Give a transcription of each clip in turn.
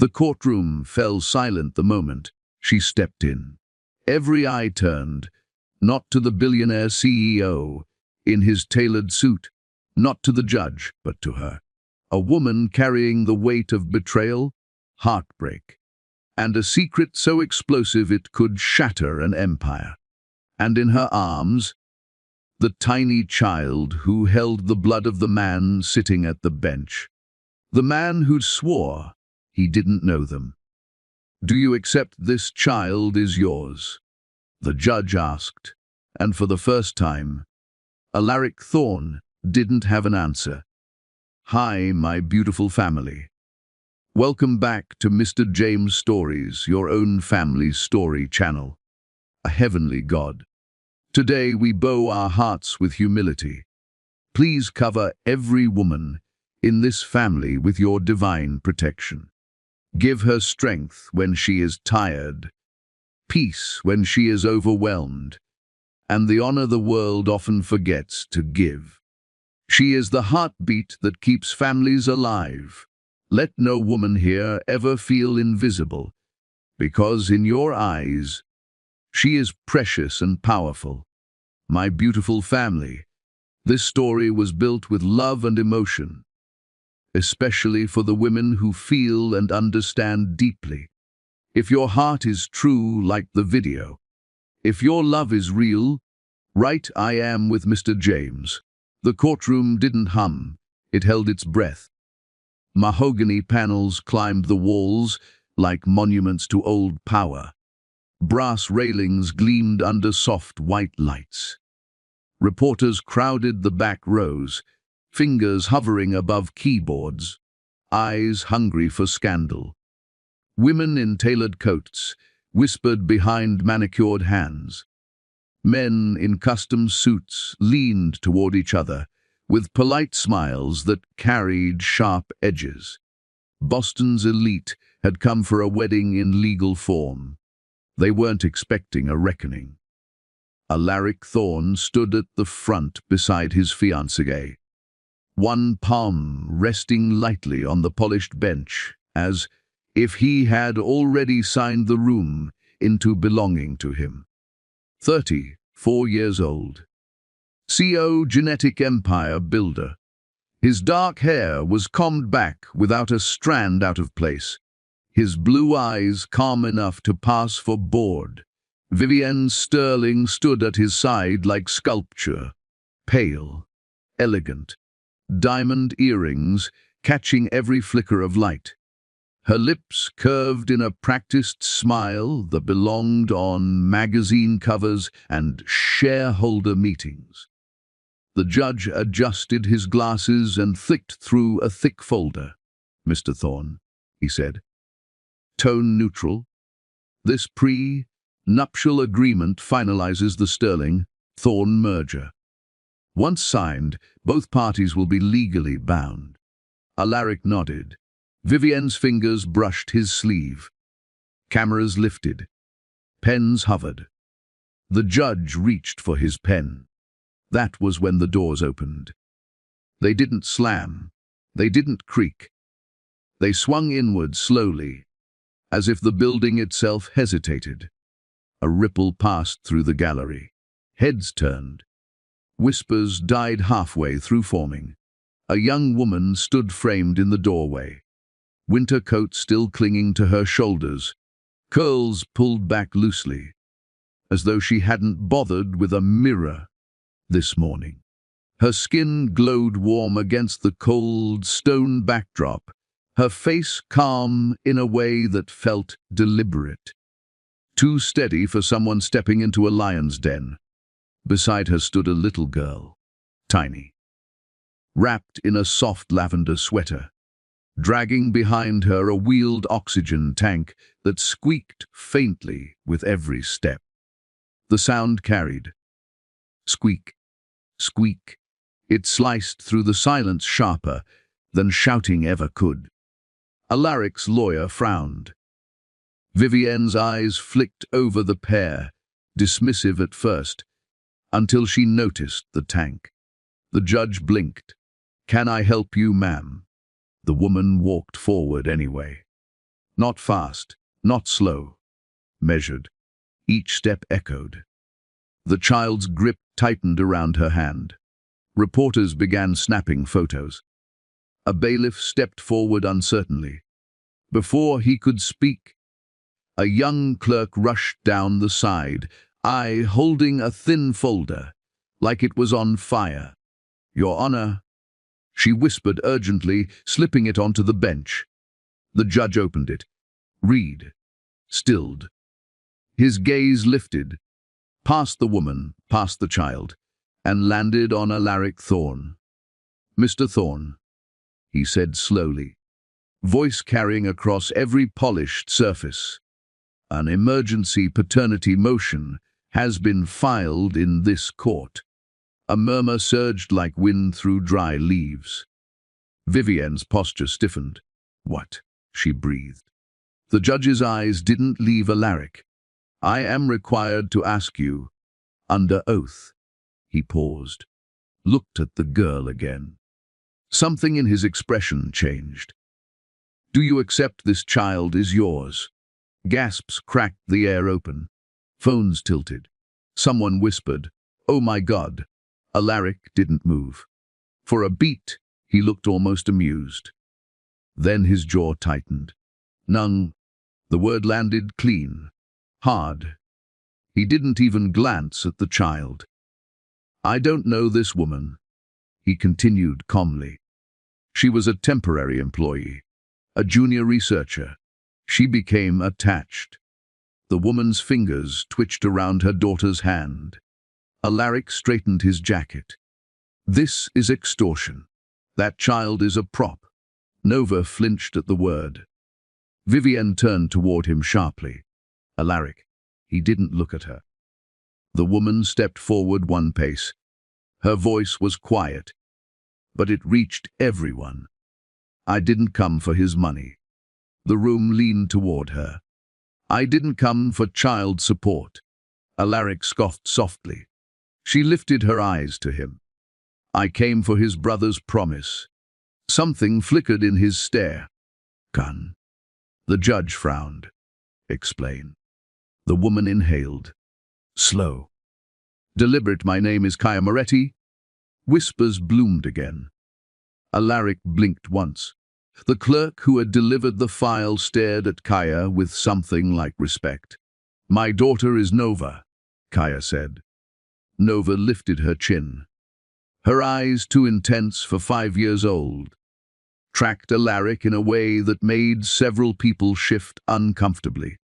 The courtroom fell silent the moment she stepped in. Every eye turned, not to the billionaire CEO in his tailored suit, not to the judge, but to her. A woman carrying the weight of betrayal, heartbreak, and a secret so explosive it could shatter an empire. And in her arms, the tiny child who held the blood of the man sitting at the bench. The man who swore he didn't know them. "Do you accept this child is yours?" the judge asked, and for the first time, Alaric Thorne didn't have an answer. "Hi, my beautiful family. Welcome back to Mr. James Stories, your own family's story channel. A heavenly God. Today we bow our hearts with humility. Please cover every woman in this family with your divine protection. Give her strength when she is tired, peace when she is overwhelmed, and the honor the world often forgets to give. She is the heartbeat that keeps families alive. Let no woman here ever feel invisible, because in your eyes, she is precious and powerful. My beautiful family, this story was built with love and emotion, especially for the women who feel and understand deeply. If your heart is true like the video, if your love is real, write "I am" with Mr. James. The courtroom didn't hum, it held its breath. Mahogany panels climbed the walls like monuments to old power. Brass railings gleamed under soft white lights. Reporters crowded the back rows, fingers hovering above keyboards, eyes hungry for scandal. Women in tailored coats whispered behind manicured hands. Men in custom suits leaned toward each other with polite smiles that carried sharp edges. Boston's elite had come for a wedding in legal form. They weren't expecting a reckoning. Alaric Thorne stood at the front beside his fiancée, one palm resting lightly on the polished bench, as if he had already signed the room into belonging to him. 34 years old. CO genetic empire builder. His dark hair was combed back without a strand out of place. His blue eyes calm enough to pass for bored. Vivienne Sterling stood at his side like sculpture, pale, elegant, diamond earrings catching every flicker of light. Her lips curved in a practiced smile that belonged on magazine covers and shareholder meetings. The judge adjusted his glasses and flicked through a thick folder. "Mr. Thorne," he said. "Tone neutral. This pre-nuptial agreement finalizes the Sterling-Thorne merger. Once signed, both parties will be legally bound." Alaric nodded. Vivienne's fingers brushed his sleeve. Cameras lifted. Pens hovered. The judge reached for his pen. That was when the doors opened. They didn't slam. They didn't creak. They swung inward slowly, as if the building itself hesitated. A ripple passed through the gallery. Heads turned. Whispers died halfway through forming. A young woman stood framed in the doorway, winter coat still clinging to her shoulders, curls pulled back loosely, as though she hadn't bothered with a mirror this morning. Her skin glowed warm against the cold stone backdrop, her face calm in a way that felt deliberate. Too steady for someone stepping into a lion's den. Beside her stood a little girl, tiny, wrapped in a soft lavender sweater, dragging behind her a wheeled oxygen tank that squeaked faintly with every step. The sound carried. Squeak, squeak. It sliced through the silence sharper than shouting ever could. Alaric's lawyer frowned. Vivienne's eyes flicked over the pair, dismissive at first, until she noticed the tank. The judge blinked. "Can I help you, ma'am?" The woman walked forward anyway. Not fast, not slow. Measured. Each step echoed. The child's grip tightened around her hand. Reporters began snapping photos. A bailiff stepped forward uncertainly. Before he could speak, a young clerk rushed down the side, holding a thin folder, like it was on fire. "Your Honor," she whispered urgently, slipping it onto the bench. The judge opened it. Read. Stilled. His gaze lifted, past the woman, past the child, and landed on Alaric Thorne. "Mr. Thorne," he said slowly, voice carrying across every polished surface, "an emergency paternity motion has been filed in this court." A murmur surged like wind through dry leaves. Vivienne's posture stiffened. "What?" she breathed. The judge's eyes didn't leave Alaric. "I am required to ask you, under oath." He paused, looked at the girl again. Something in his expression changed. "Do you accept this child is yours?" Gasps cracked the air open. Phones tilted. Someone whispered, "Oh my God." Alaric didn't move. For a beat, he looked almost amused. Then his jaw tightened. "Nung." The word landed clean, hard. He didn't even glance at the child. "I don't know this woman," he continued calmly. "She was a temporary employee, a junior researcher. She became attached." The woman's fingers twitched around her daughter's hand. Alaric straightened his jacket. "This is extortion. That child is a prop." Nova flinched at the word. Vivienne turned toward him sharply. "Alaric." He didn't look at her. The woman stepped forward one pace. Her voice was quiet, but it reached everyone. "I didn't come for his money." The room leaned toward her. "I didn't come for child support." Alaric scoffed softly. She lifted her eyes to him. "I came for his brother's promise." Something flickered in his stare. "Gun." The judge frowned. "Explain." The woman inhaled. Slow. Deliberate. "My name is Kaya Moretti." Whispers bloomed again. Alaric blinked once. The clerk who had delivered the file stared at Kaya with something like respect. "My daughter is Nova," Kaya said. Nova lifted her chin. Her eyes, too intense for 5 years old, tracked Alaric in a way that made several people shift uncomfortably.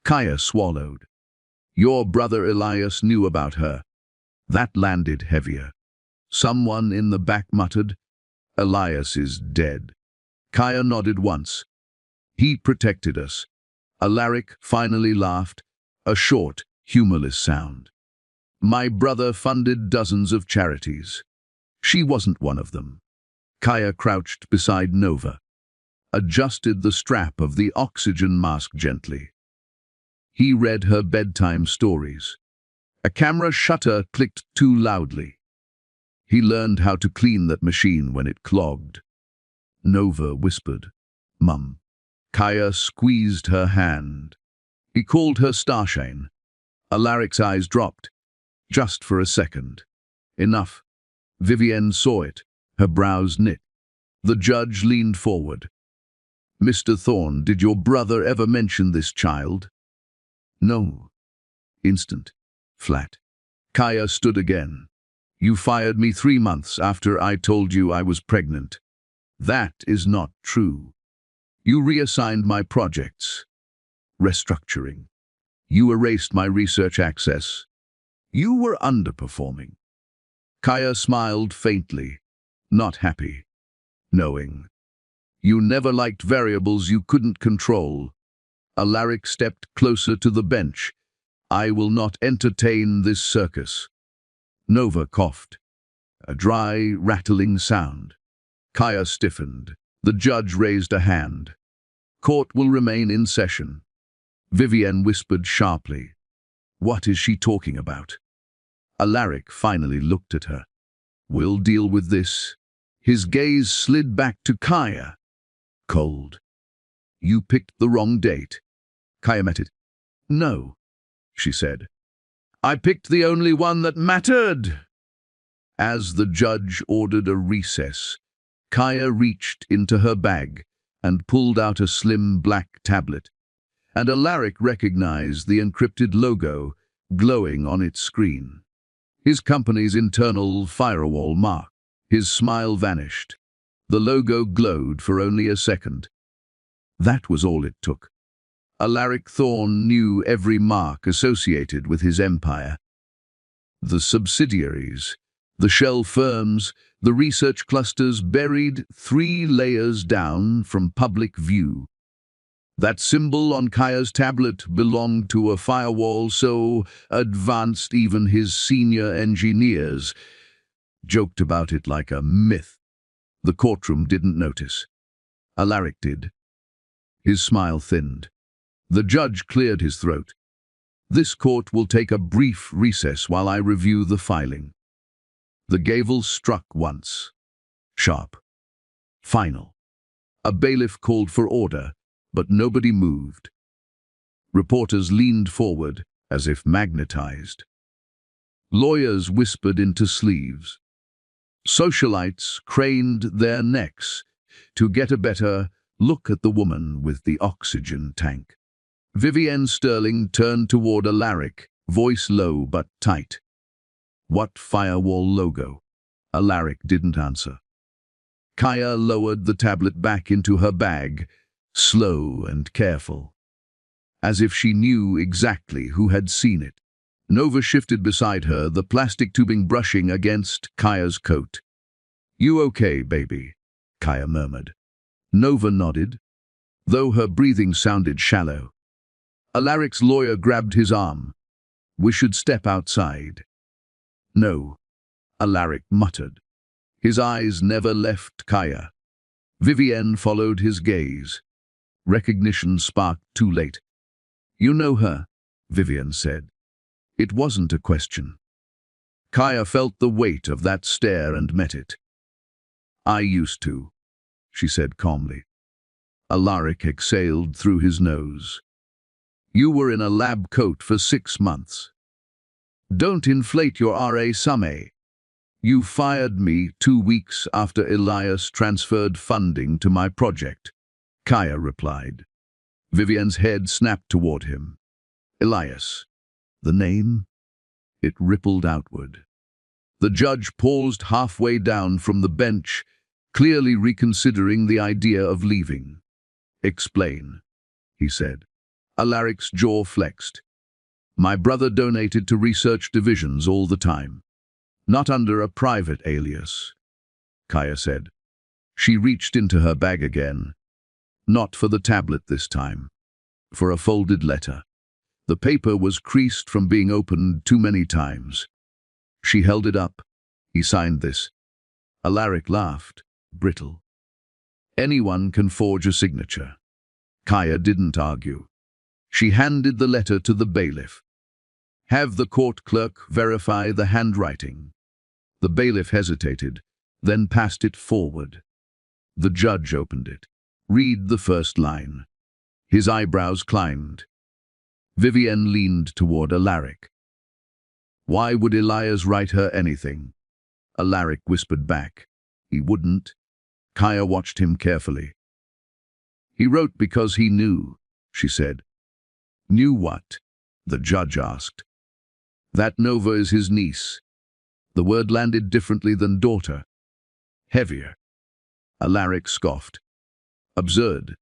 Kaya swallowed. "Your brother Elias knew about her." That landed heavier. Someone in the back muttered, "Elias is dead." Kaya nodded once. "He protected us." Alaric finally laughed, a short, humorless sound. "My brother funded dozens of charities. She wasn't one of them." Kaya crouched beside Nova, adjusted the strap of the oxygen mask gently. He read her bedtime stories. A camera shutter clicked too loudly. He learned how to clean that machine when it clogged. Nova whispered, "Mum." Kaya squeezed her hand. He called her Starshane. Alaric's eyes dropped, just for a second. Enough. Vivienne saw it, her brows knit. The judge leaned forward. "Mr. Thorne, did your brother ever mention this child?" "No." Instant. Flat. Kaya stood again. "You fired me 3 months after I told you I was pregnant." "That is not true." "You reassigned my projects." "Restructuring." "You erased my research access." "You were underperforming." Kaya smiled faintly, not happy, knowing. "You never liked variables you couldn't control." Alaric stepped closer to the bench. "I will not entertain this circus." Nova coughed, a dry, rattling sound. Kaya stiffened. The judge raised a hand. "Court will remain in session." Vivienne whispered sharply, "What is she talking about?" Alaric finally looked at her. "We'll deal with this." His gaze slid back to Kaya. Cold. You picked the wrong date. Kaya met it. No, she said. I picked the only one that mattered. As the judge ordered a recess, Kaya reached into her bag and pulled out a slim black tablet, and Alaric recognized the encrypted logo glowing on its screen. His company's internal firewall mark. His smile vanished. The logo glowed for only a second. That was all it took. Alaric Thorne knew every mark associated with his empire. The subsidiaries, the shell firms, the research clusters buried 3 layers down from public view. That symbol on Kaya's tablet belonged to a firewall so advanced even his senior engineers joked about it like a myth. The courtroom didn't notice. Alaric did. His smile thinned. The judge cleared his throat. This court will take a brief recess while I review the filing. The gavel struck once. Sharp. Final. A bailiff called for order, but nobody moved. Reporters leaned forward as if magnetized. Lawyers whispered into sleeves. Socialites craned their necks to get a better look at the woman with the oxygen tank. Vivienne Sterling turned toward Alaric, voice low but tight. What firewall logo? Alaric didn't answer. Kaya lowered the tablet back into her bag, slow and careful, as if she knew exactly who had seen it. Nova shifted beside her, the plastic tubing brushing against Kaya's coat. You okay, baby? Kaya murmured. Nova nodded, though her breathing sounded shallow. Alaric's lawyer grabbed his arm. We should step outside. No, Alaric muttered. His eyes never left Kaya. Vivienne followed his gaze. Recognition sparked too late. You know her, Vivienne said. It wasn't a question. Kaya felt the weight of that stare and met it. I used to, she said calmly. Alaric exhaled through his nose. You were in a lab coat for 6 months. Don't inflate your RA summe. You fired me 2 weeks after Elias transferred funding to my project, Kaya replied. Vivienne's head snapped toward him. Elias. The name? It rippled outward. The judge paused halfway down from the bench, clearly reconsidering the idea of leaving. Explain, he said. Alaric's jaw flexed. My brother donated to research divisions all the time. Not under a private alias, Kaya said. She reached into her bag again. Not for the tablet this time. For a folded letter. The paper was creased from being opened too many times. She held it up. He signed this. Alaric laughed, brittle. Anyone can forge a signature. Kaya didn't argue. She handed the letter to the bailiff. Have the court clerk verify the handwriting. The bailiff hesitated, then passed it forward. The judge opened it. Read the first line. His eyebrows climbed. Vivienne leaned toward Alaric. Why would Elias write her anything? Alaric whispered back. He wouldn't. Kaya watched him carefully. He wrote because he knew, she said. Knew what? The judge asked. That Nova is his niece. The word landed differently than daughter. Heavier. Alaric scoffed. Absurd.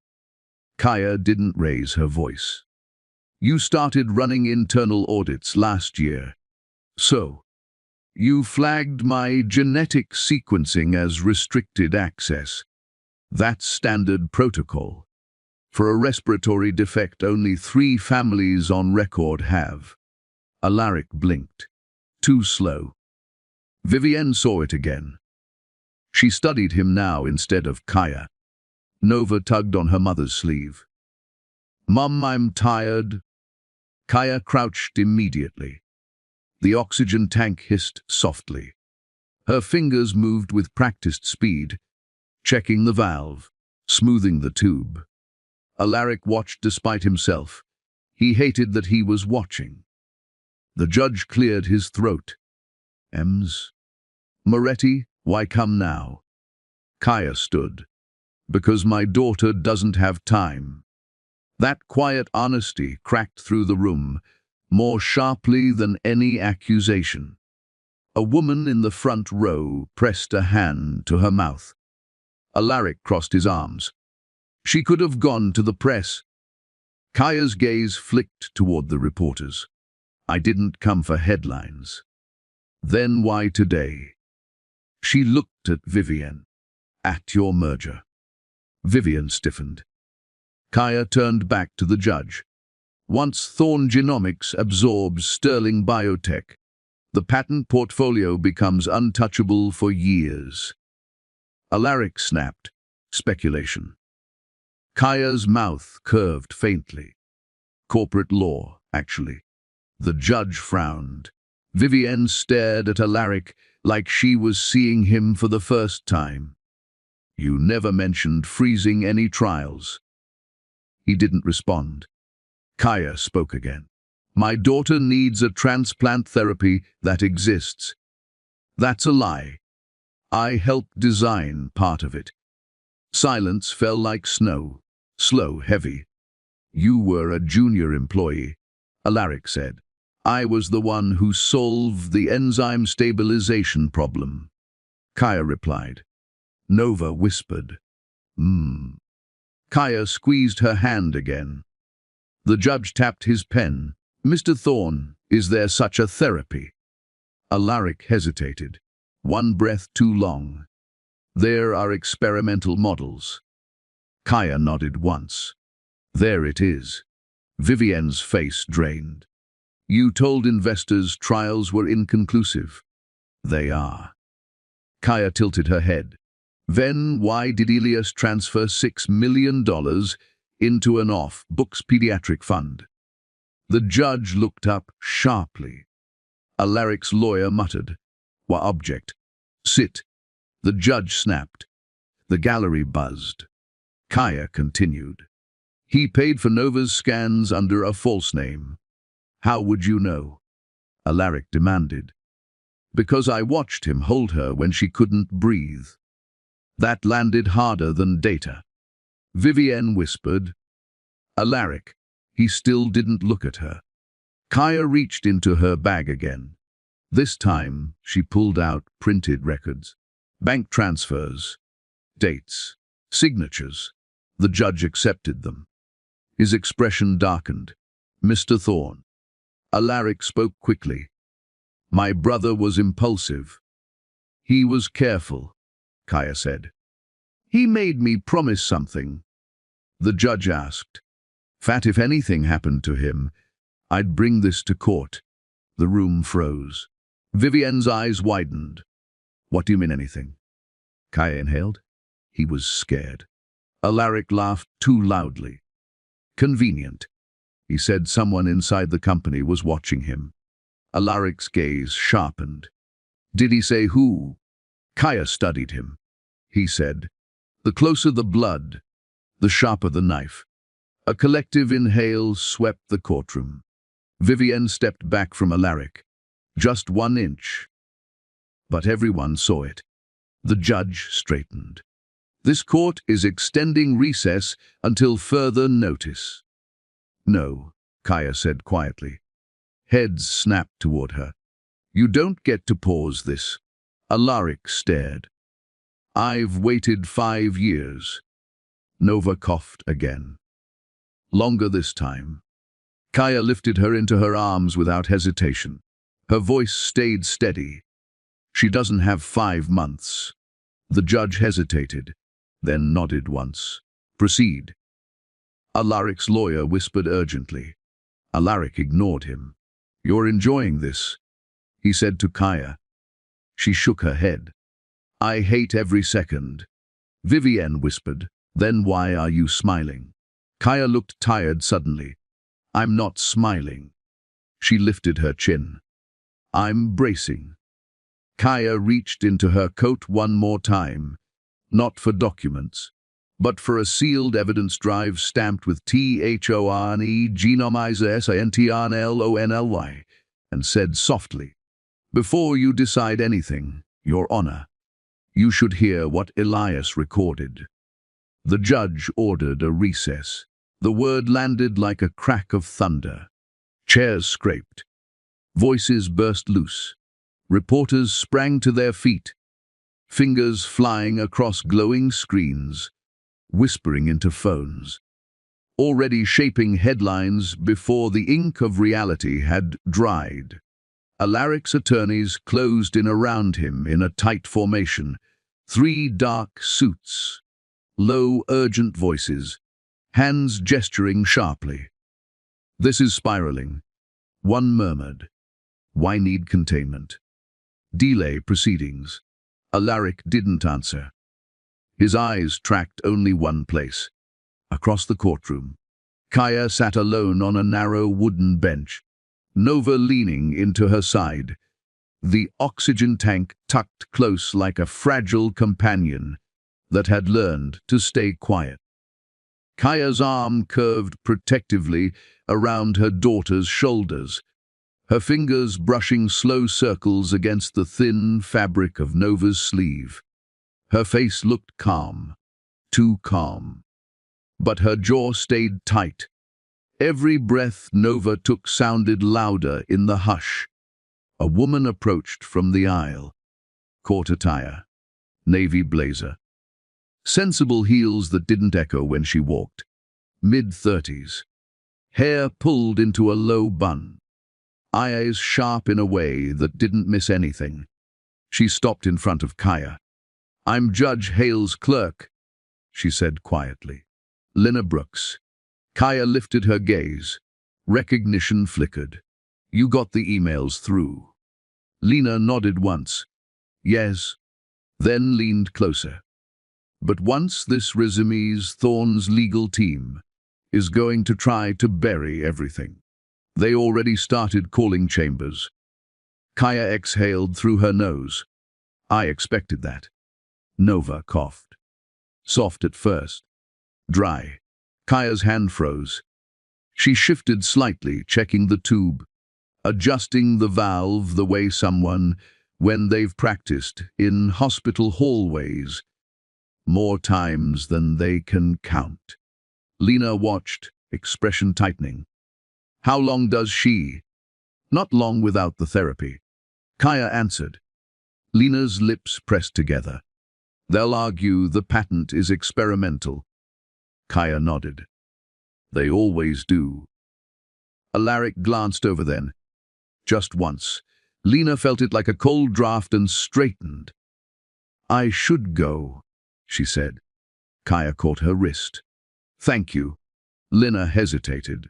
Kaya didn't raise her voice. You started running internal audits last year. So, you flagged my genetic sequencing as restricted access. That's standard protocol. For a respiratory defect, only 3 families on record have. Alaric blinked. Too slow. Vivienne saw it again. She studied him now instead of Kaya. Nova tugged on her mother's sleeve. Mum, I'm tired. Kaya crouched immediately. The oxygen tank hissed softly. Her fingers moved with practiced speed, checking the valve, smoothing the tube. Alaric watched despite himself. He hated that he was watching. The judge cleared his throat. Ems? Moretti, why come now? Kaya stood. Because my daughter doesn't have time. That quiet honesty cracked through the room, more sharply than any accusation. A woman in the front row pressed a hand to her mouth. Alaric crossed his arms. She could have gone to the press. Kaya's gaze flicked toward the reporters. I didn't come for headlines. Then why today? She looked at Vivienne. At your merger. Vivienne stiffened. Kaya turned back to the judge. Once Thorne Genomics absorbs Sterling Biotech, the patent portfolio becomes untouchable for years. Alaric snapped. Speculation. Kaya's mouth curved faintly. Corporate law, actually. The judge frowned. Vivienne stared at Alaric like she was seeing him for the first time. You never mentioned freezing any trials. He didn't respond. Kaya spoke again. My daughter needs a transplant therapy that exists. That's a lie. I helped design part of it. Silence fell like snow, slow, heavy. You were a junior employee, Alaric said. I was the one who solved the enzyme stabilization problem. Kaya replied. Nova whispered. Kaya squeezed her hand again. The judge tapped his pen. Mr. Thorne, is there such a therapy? Alaric hesitated. One breath too long. There are experimental models. Kaya nodded once. There it is. Vivienne's face drained. You told investors trials were inconclusive. They are. Kaya tilted her head. Then why did Elias transfer $6 million into an off-books pediatric fund? The judge looked up sharply. Alaric's lawyer muttered. Wa object. Sit. The judge snapped. The gallery buzzed. Kaya continued. He paid for Nova's scans under a false name. How would you know? Alaric demanded. Because I watched him hold her when she couldn't breathe. That landed harder than data. Vivienne whispered. Alaric. He still didn't look at her. Kaya reached into her bag again. This time, she pulled out printed records. Bank transfers. Dates. Signatures. The judge accepted them. His expression darkened. Mr. Thorne. Alaric spoke quickly. My brother was impulsive. He was careful, Kaya said. He made me promise something. The judge asked. Fat, if anything happened to him, I'd bring this to court. The room froze. Vivienne's eyes widened. What do you mean anything? Kaya inhaled. He was scared. Alaric laughed too loudly. Convenient. He said someone inside the company was watching him. Alaric's gaze sharpened. Did he say who? Kaya studied him. He said, the closer the blood, the sharper the knife. A collective inhale swept the courtroom. Vivienne stepped back from Alaric. Just 1 inch. But everyone saw it. The judge straightened. This court is extending recess until further notice. No, Kaya said quietly. Heads snapped toward her. You don't get to pause this. Alaric stared. I've waited 5 years. Nova coughed again. Longer this time. Kaya lifted her into her arms without hesitation. Her voice stayed steady. She doesn't have 5 months. The judge hesitated, then nodded once. Proceed. Alaric's lawyer whispered urgently. Alaric ignored him. You're enjoying this, he said to Kaya. She shook her head. I hate every second. Vivienne whispered. Then why are you smiling? Kaya looked tired suddenly. I'm not smiling. She lifted her chin. I'm bracing. Kaya reached into her coat one more time. Not for documents, but for a sealed evidence drive stamped with THORNE genomizer SINTRNLONLY, and said softly, "Before you decide anything, Your Honor, you should hear what Elias recorded." The judge ordered a recess. The word landed like a crack of thunder. Chairs scraped. Voices burst loose. Reporters sprang to their feet, fingers flying across glowing screens, whispering into phones, already shaping headlines before the ink of reality had dried. Alaric's attorneys closed in around him in a tight formation, 3 dark suits, low, urgent voices, hands gesturing sharply. "This is spiraling," one murmured. "Why need containment? Delay proceedings." Alaric didn't answer. His eyes tracked only one place, across the courtroom. Kaya sat alone on a narrow wooden bench, Nova leaning into her side, the oxygen tank tucked close like a fragile companion that had learned to stay quiet. Kaya's arm curved protectively around her daughter's shoulders, her fingers brushing slow circles against the thin fabric of Nova's sleeve. Her face looked calm, too calm, but her jaw stayed tight. Every breath Nova took sounded louder in the hush. A woman approached from the aisle. Court attire, navy blazer, sensible heels that didn't echo when she walked. Mid-30s, hair pulled into a low bun, eyes sharp in a way that didn't miss anything. She stopped in front of Kaya. "I'm Judge Hale's clerk," she said quietly. "Lena Brooks." Kaya lifted her gaze. Recognition flickered. "You got the emails through?" Lena nodded once. "Yes," then leaned closer. "But once this resumes Thorne's legal team is going to try to bury everything. They already started calling chambers." Kaya exhaled through her nose. "I expected that." Nova coughed. Soft at first, dry. Kaya's hand froze. She shifted slightly, checking the tube, adjusting the valve the way someone, when they've practiced in hospital hallways, more times than they can count. Lena watched, expression tightening. "How long does she?" "Not long without the therapy." Kaya answered. Lena's lips pressed together. "They'll argue the patent is experimental." Kaya nodded. "They always do." Alaric glanced over then. Just once. Lena felt it like a cold draft and straightened. "I should go," she said. Kaya caught her wrist. "Thank you." Lena hesitated,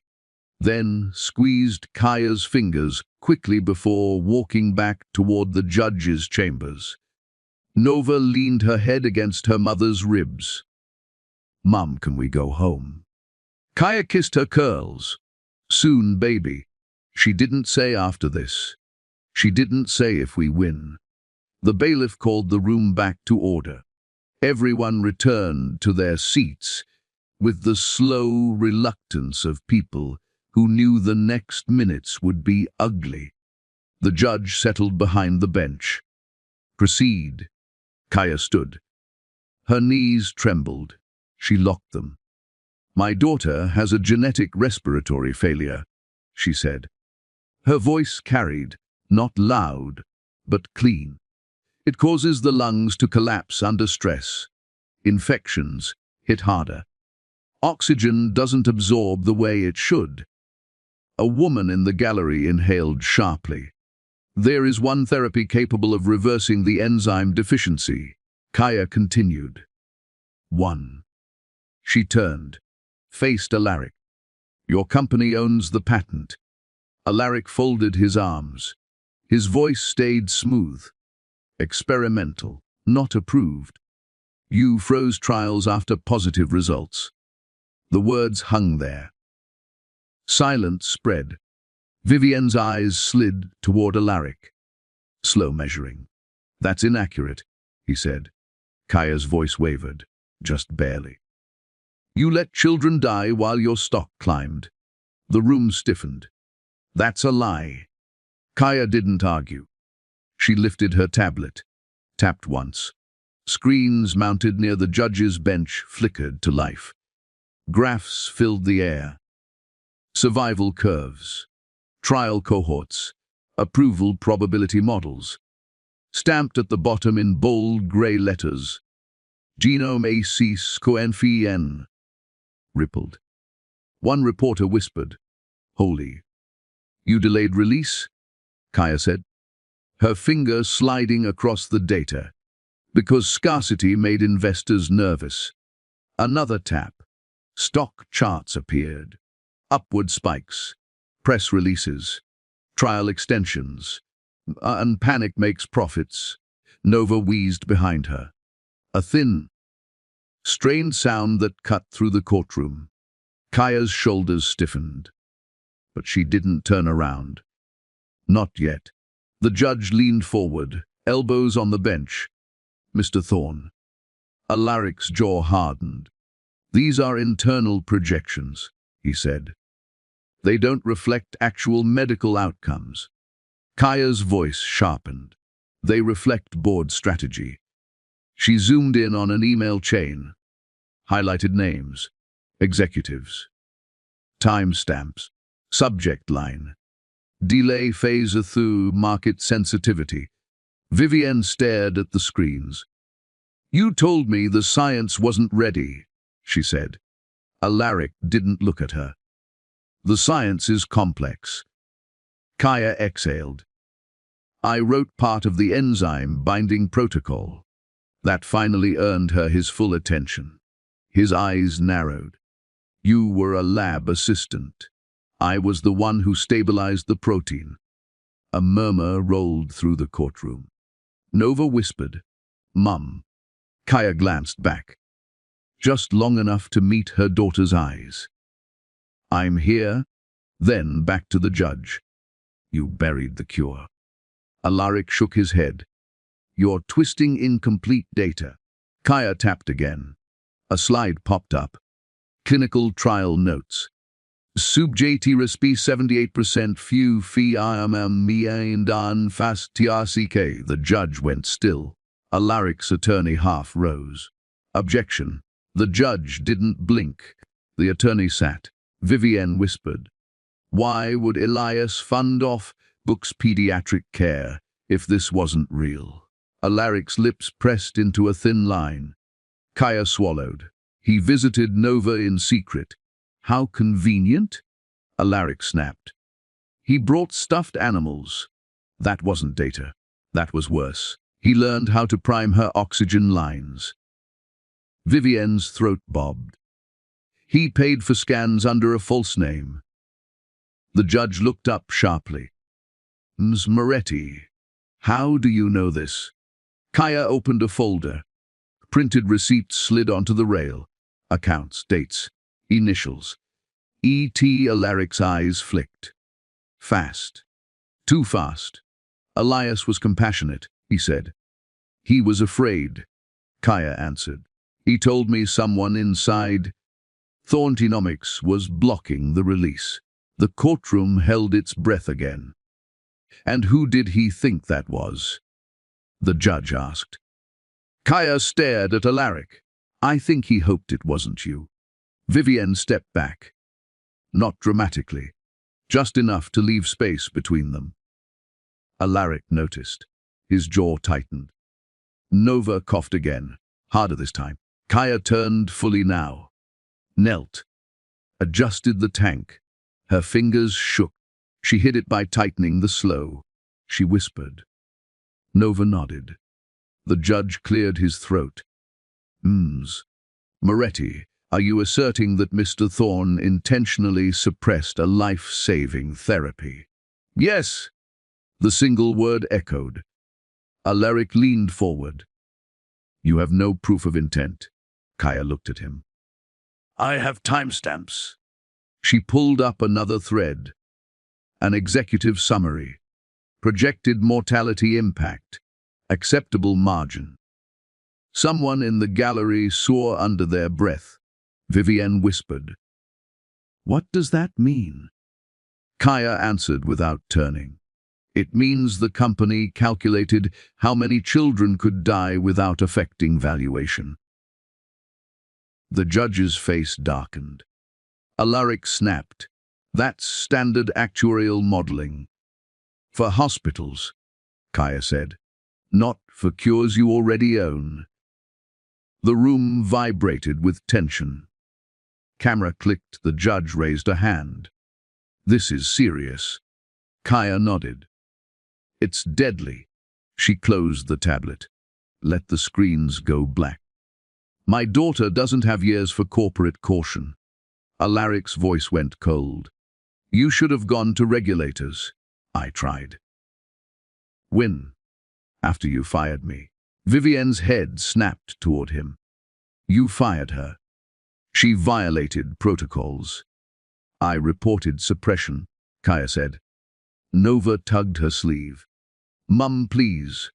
then squeezed Kaya's fingers quickly before walking back toward the judge's chambers. Nova leaned her head against her mother's ribs. "Mom, can we go home?" Kaya kissed her curls. "Soon, baby." She didn't say after this. She didn't say if we win. The bailiff called the room back to order. Everyone returned to their seats with the slow reluctance of people who knew the next minutes would be ugly. The judge settled behind the bench. "Proceed." Kaya stood. Her knees trembled. She locked them. "My daughter has a genetic respiratory failure," she said. Her voice carried, not loud, but clean. "It causes the lungs to collapse under stress. Infections hit harder. Oxygen doesn't absorb the way it should." A woman in the gallery inhaled sharply. "There is one therapy capable of reversing the enzyme deficiency," Kaya continued. "One." She turned, faced Alaric. "Your company owns the patent." Alaric folded his arms. His voice stayed smooth. "Experimental, not approved. You froze trials after positive results." The words hung there. Silence spread. Vivienne's eyes slid toward Alaric. "Slow measuring." "That's inaccurate," he said. Kaya's voice wavered, just barely. You let children die while your stock climbed. The room stiffened. That's a lie. Kaya didn't argue. She lifted her tablet, tapped once. Screens mounted near the judge's bench flickered to life. Graphs filled the air. Survival curves, trial cohorts, approval probability models. Stamped at the bottom in bold grey letters. Genome ACIS CONFIN. Rippled. One reporter whispered, "Holy." "You delayed release?" Kaya said, her finger sliding across the data, because scarcity made investors nervous. Another tap. Stock charts appeared. Upward spikes. Press releases. Trial extensions. And panic makes profits. Nova wheezed behind her. A thin, strained sound that cut through the courtroom. Kaya's shoulders stiffened. But she didn't turn around. Not yet. The judge leaned forward, elbows on the bench. "Mr. Thorne." Alaric's jaw hardened. "These are internal projections," he said. "They don't reflect actual medical outcomes." Kaya's voice sharpened. "They reflect board strategy." She zoomed in on an email chain. Highlighted names. Executives. Timestamps. Subject line. Delay phase through market sensitivity. Vivienne stared at the screens. "You told me the science wasn't ready," she said. Alaric didn't look at her. "The science is complex." Kaya exhaled. "I wrote part of the enzyme binding protocol." That finally earned her his full attention. His eyes narrowed. "You were a lab assistant. I was the one who stabilized the protein." A murmur rolled through the courtroom. Nova whispered, "Mum." Kaya glanced back, just long enough to meet her daughter's eyes. "I'm here." Then back to the judge. "You buried the cure." Alaric shook his head. "You're twisting incomplete data." Kaya tapped again. A slide popped up. Clinical trial notes. Subjeti respi 78% few fi dan fast trck. The judge went still. Alaric's attorney half rose. "Objection." The judge didn't blink. The attorney sat. Vivienne whispered, "Why would Elias fund off books pediatric care if this wasn't real?" Alaric's lips pressed into a thin line. Kaya swallowed. "He visited Nova in secret." "How convenient?" Alaric snapped. "He brought stuffed animals." That wasn't data. That was worse. He learned how to prime her oxygen lines. Vivienne's throat bobbed. "He paid for scans under a false name." The judge looked up sharply. "Ms. Moretti, how do you know this?" Kaya opened a folder. Printed receipts slid onto the rail. Accounts, dates, initials. E.T. Alaric's eyes flicked. Fast. Too fast. Elias was compassionate, he said. "He was afraid," Kaya answered. "He told me someone inside Thorntonomics was blocking the release." The courtroom held its breath again. "And who did he think that was?" the judge asked. Kaya stared at Alaric. "I think he hoped it wasn't you." Vivienne stepped back. Not dramatically, just enough to leave space between them. Alaric noticed. His jaw tightened. Nova coughed again, harder this time. Kaya turned fully now. Knelt. Adjusted the tank. Her fingers shook. She hid it by tightening the slow. She whispered. Nova nodded. The judge cleared his throat. "Ms. Moretti, are you asserting that Mr. Thorne intentionally suppressed a life-saving therapy?" "Yes," the single word echoed. Alaric leaned forward. "You have no proof of intent." Kaya looked at him. "I have timestamps." She pulled up another thread. An executive summary. Projected mortality impact. Acceptable margin. Someone in the gallery swore under their breath. Vivienne whispered. What does that mean? Kaya answered without turning. It means the company calculated how many children could die without affecting valuation. The judge's face darkened. Alaric snapped. That's standard actuarial modeling. For hospitals, Kaya said. Not for cures you already own. The room vibrated with tension. Camera clicked, the judge raised a hand. This is serious. Kaya nodded. It's deadly. She closed the tablet. Let the screens go black. My daughter doesn't have years for corporate caution. Alaric's voice went cold. You should have gone to regulators. I tried. When? After you fired me. Vivienne's head snapped toward him. You fired her. She violated protocols. I reported suppression, Kaya said. Nova tugged her sleeve. Mum, please.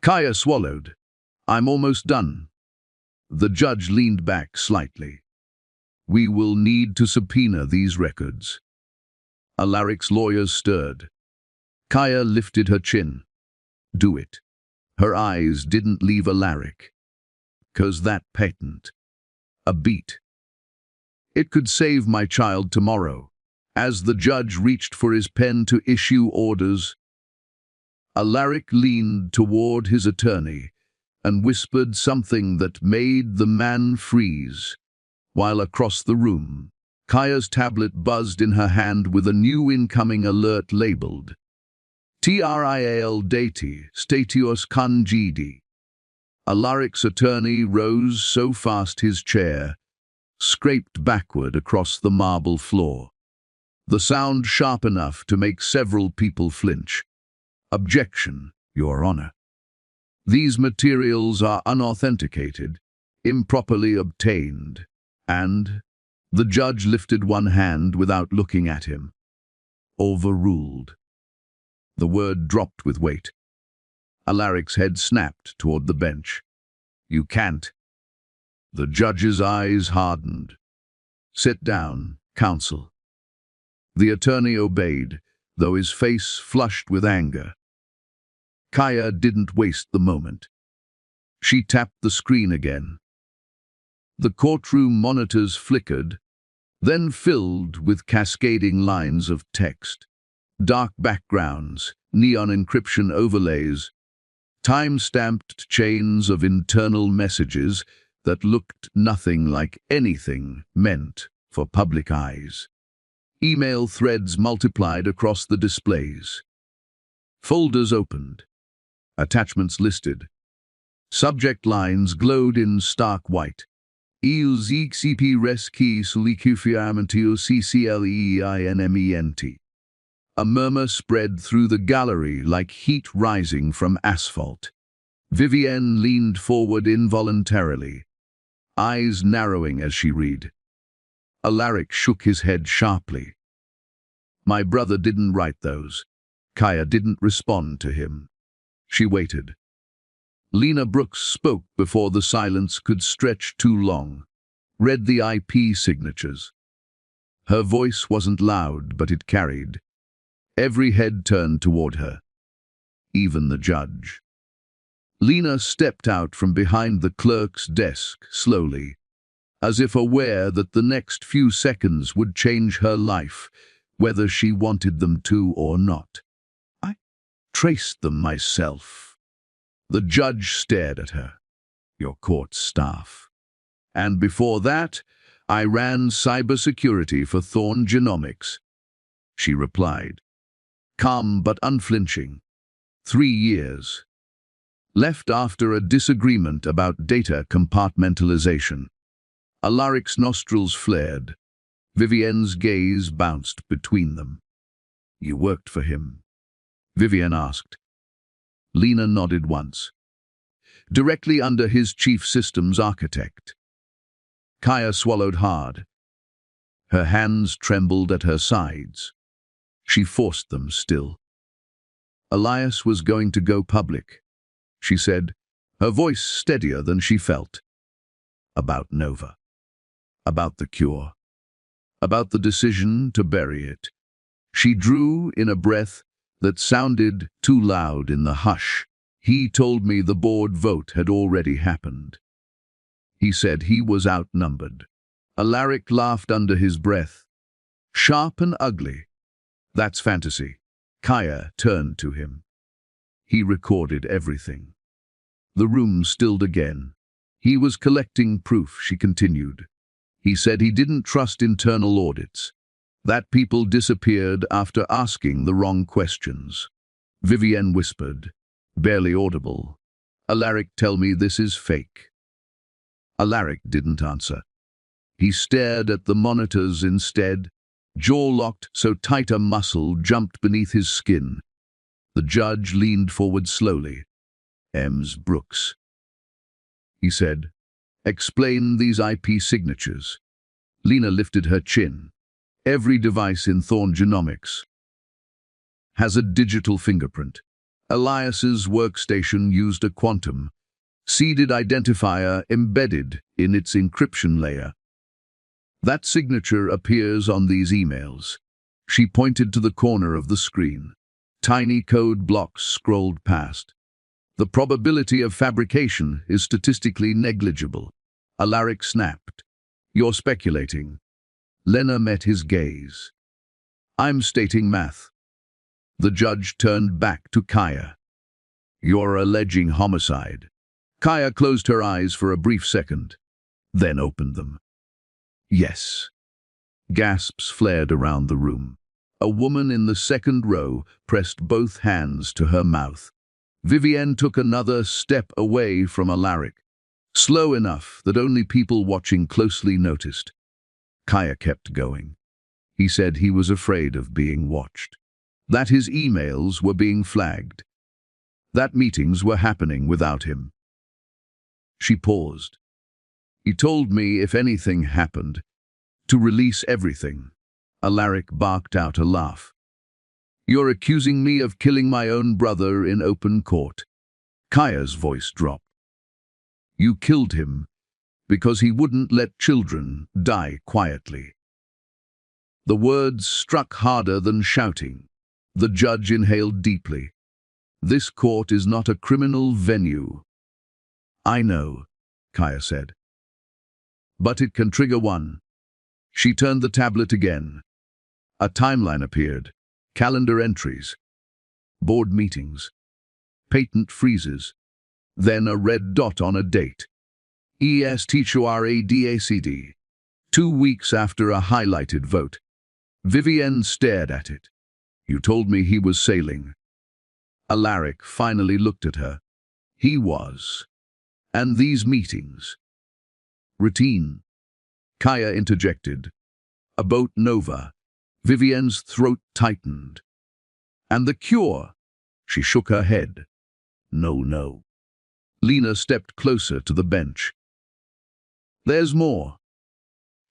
Kaya swallowed. I'm almost done. The judge leaned back slightly. We will need to subpoena these records. Alaric's lawyers stirred. Kaya lifted her chin. Do it. Her eyes didn't leave Alaric. 'Cause that patent. A beat. It could save my child tomorrow. As the judge reached for his pen to issue orders, Alaric leaned toward his attorney and whispered something that made the man freeze, while across the room, Kaya's tablet buzzed in her hand with a new incoming alert labeled Trial dati statios congedi. Alaric's attorney rose so fast his chair scraped backward across the marble floor, the sound sharp enough to make several people flinch. Objection, Your Honor. These materials are unauthenticated, improperly obtained, and the judge lifted one hand without looking at him. Overruled. The word dropped with weight. Alaric's head snapped toward the bench. You can't. The judge's eyes hardened. Sit down, counsel. The attorney obeyed, though his face flushed with anger. Kaya didn't waste the moment. She tapped the screen again. The courtroom monitors flickered, then filled with cascading lines of text. Dark backgrounds, neon encryption overlays, time-stamped chains of internal messages that looked nothing like anything meant for public eyes. Email threads multiplied across the displays. Folders opened. Attachments listed. Subject lines glowed in stark white. Il ZXP reski sulicufiamentio CCLEINMENT. A murmur spread through the gallery like heat rising from asphalt. Vivienne leaned forward involuntarily, eyes narrowing as she read. Alaric shook his head sharply. My brother didn't write those. Kaya didn't respond to him. She waited. Lena Brooks spoke before the silence could stretch too long, read the IP signatures. Her voice wasn't loud, but it carried. Every head turned toward her, even the judge. Lena stepped out from behind the clerk's desk slowly, as if aware that the next few seconds would change her life, whether she wanted them to or not. I traced them myself. The judge stared at her. Your court staff. And before that, I ran cybersecurity for Thorne Genomics. She replied, calm but unflinching. 3 years. Left after a disagreement about data compartmentalization. Alaric's nostrils flared. Vivienne's gaze bounced between them. You worked for him? Vivienne asked. Lena nodded once. Directly under his chief systems architect. Kaya swallowed hard. Her hands trembled at her sides. She forced them still. Elias was going to go public, she said, her voice steadier than she felt. About Nova. About the cure. About the decision to bury it. She drew in a breath that sounded too loud in the hush. He told me the board vote had already happened. He said he was outnumbered. Alaric laughed under his breath. Sharp and ugly. That's fantasy. Kaya turned to him. He recorded everything. The room stilled again. He was collecting proof, she continued. He said he didn't trust internal audits, that people disappeared after asking the wrong questions. Vivienne whispered, barely audible, Alaric, tell me this is fake. Alaric didn't answer. He stared at the monitors instead, jaw locked so tight a muscle jumped beneath his skin. The judge leaned forward slowly. Ms. Brooks, he said, explain these IP signatures. Lena lifted her chin. Every device in Thorn Genomics has a digital fingerprint. Elias's workstation used a quantum, seeded identifier embedded in its encryption layer. That signature appears on these emails. She pointed to the corner of the screen. Tiny code blocks scrolled past. The probability of fabrication is statistically negligible. Alaric snapped. You're speculating. Lena met his gaze. I'm stating math. The judge turned back to Kaya. You're alleging homicide. Kaya closed her eyes for a brief second, then opened them. Yes. Gasps flared around the room. A woman in the second row pressed both hands to her mouth. Vivienne took another step away from Alaric, slow enough that only people watching closely noticed. Kaya kept going. He said he was afraid of being watched, that his emails were being flagged, that meetings were happening without him. She paused. He told me if anything happened, to release everything. Alaric barked out a laugh. You're accusing me of killing my own brother in open court. Kaya's voice dropped. You killed him because he wouldn't let children die quietly. The words struck harder than shouting. The judge inhaled deeply. This court is not a criminal venue. I know, Kaya said. But it can trigger one. She turned the tablet again. A timeline appeared. Calendar entries. Board meetings. Patent freezes. Then a red dot on a date. ESTQRADACD. 2 weeks after a highlighted vote. Vivienne stared at it. You told me he was sailing. Alaric finally looked at her. He was. And these meetings. Routine. Kaya interjected. A boat nova. Vivienne's throat tightened. And the cure? She shook her head. No. Lena stepped closer to the bench. There's more.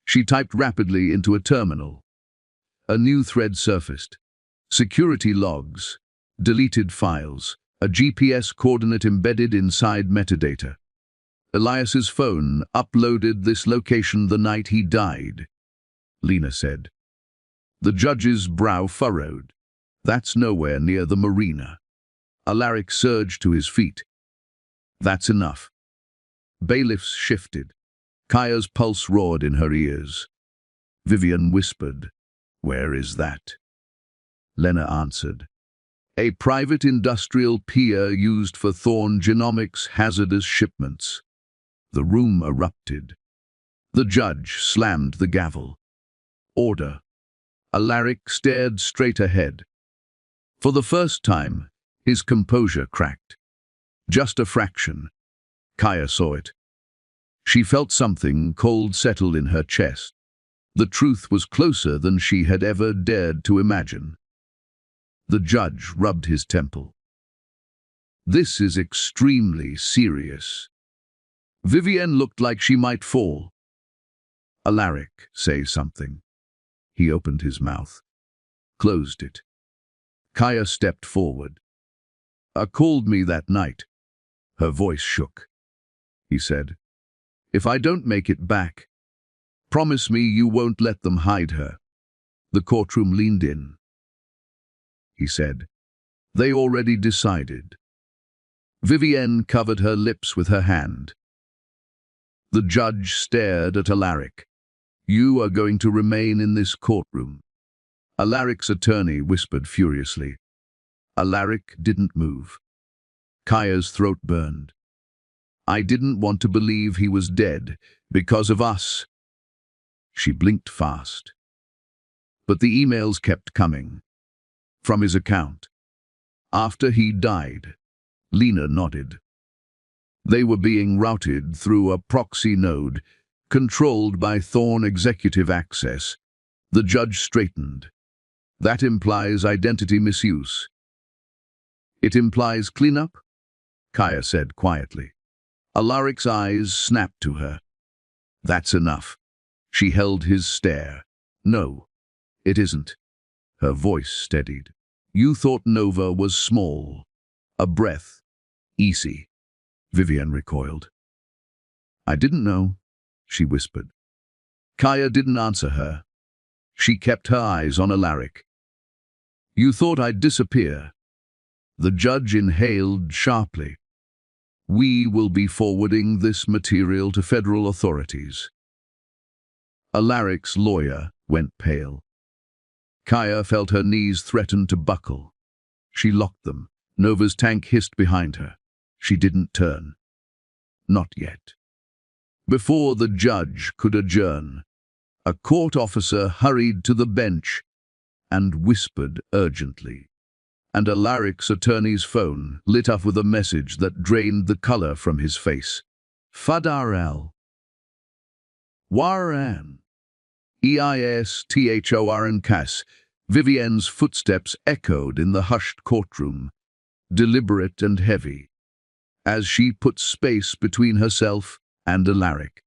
She typed rapidly into a terminal. A new thread surfaced. Security logs, deleted files, a GPS coordinate embedded inside metadata. Elias's phone uploaded this location the night he died, Lena said. The judge's brow furrowed. That's nowhere near the marina. Alaric surged to his feet. That's enough. Bailiffs shifted. Kaya's pulse roared in her ears. Vivienne whispered, Where is that? Lena answered, A private industrial pier used for Thorn Genomics hazardous shipments. The room erupted. The judge slammed the gavel. Order. Alaric stared straight ahead. For the first time, his composure cracked. Just a fraction. Kaya saw it. She felt something cold settle in her chest. The truth was closer than she had ever dared to imagine. The judge rubbed his temple. This is extremely serious. Vivienne looked like she might fall. Alaric, say something. He opened his mouth, closed it. Kaya stepped forward. Called me that night. Her voice shook. He said, If I don't make it back, Promise me you won't let them hide her." The courtroom leaned in. He said, "They already decided." Vivienne covered her lips with her hand. The judge stared at Alaric. "You are going to remain in this courtroom." Alaric's attorney whispered furiously. Alaric didn't move. Kaya's throat burned. "I didn't want to believe he was dead because of us." She blinked fast. But the emails kept coming. From his account. After he died, Lena nodded. They were being routed through a proxy node, controlled by Thorn Executive Access. The judge straightened. "That implies identity misuse." "It implies cleanup?" Kaya said quietly. Alaric's eyes snapped to her. "That's enough." She held his stare. "No, it isn't." Her voice steadied. "You thought Nova was small. A breath. Easy." Vivienne recoiled. "I didn't know," she whispered. Kaya didn't answer her. She kept her eyes on Alaric. "You thought I'd disappear." The judge inhaled sharply. "We will be forwarding this material to federal authorities." Alaric's lawyer went pale. Kaya felt her knees threaten to buckle. She locked them. Nova's tank hissed behind her. She didn't turn. Not yet. Before the judge could adjourn, a court officer hurried to the bench and whispered urgently. And Alaric's attorney's phone lit up with a message that drained the color from his face. "Fadar el Waran. EISTHORN Cas." Vivienne's footsteps echoed in the hushed courtroom, deliberate and heavy, as she put space between herself and Alaric.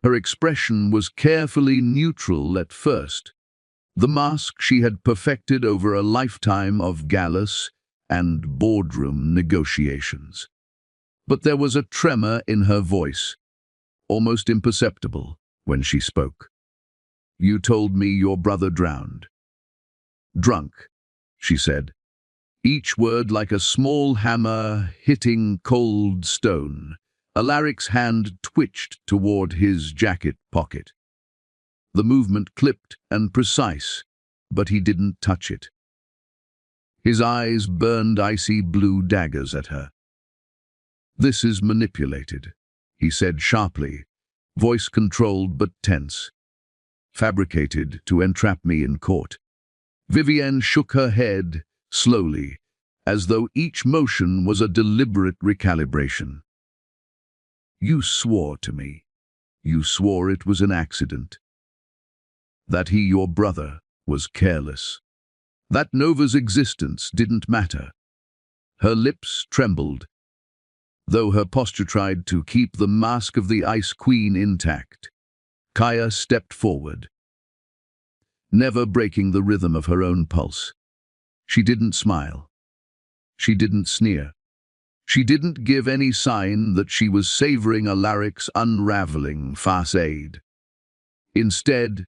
Her expression was carefully neutral at first, the mask she had perfected over a lifetime of gallus and boardroom negotiations. But there was a tremor in her voice, almost imperceptible, when she spoke. "You told me your brother drowned." "Drunk," she said, each word like a small hammer hitting cold stone. Alaric's hand twitched toward his jacket pocket. The movement clipped and precise, but he didn't touch it. His eyes burned icy blue daggers at her. "This is manipulated," he said sharply, voice controlled but tense. "Fabricated to entrap me in court." Vivienne shook her head slowly, as though each motion was a deliberate recalibration. "You swore to me. You swore it was an accident. That he, your brother, was careless. That Nova's existence didn't matter." Her lips trembled, though her posture tried to keep the mask of the Ice Queen intact. Kaya stepped forward, never breaking the rhythm of her own pulse. She didn't smile. She didn't sneer. She didn't give any sign that she was savoring Alaric's unraveling facade. Instead,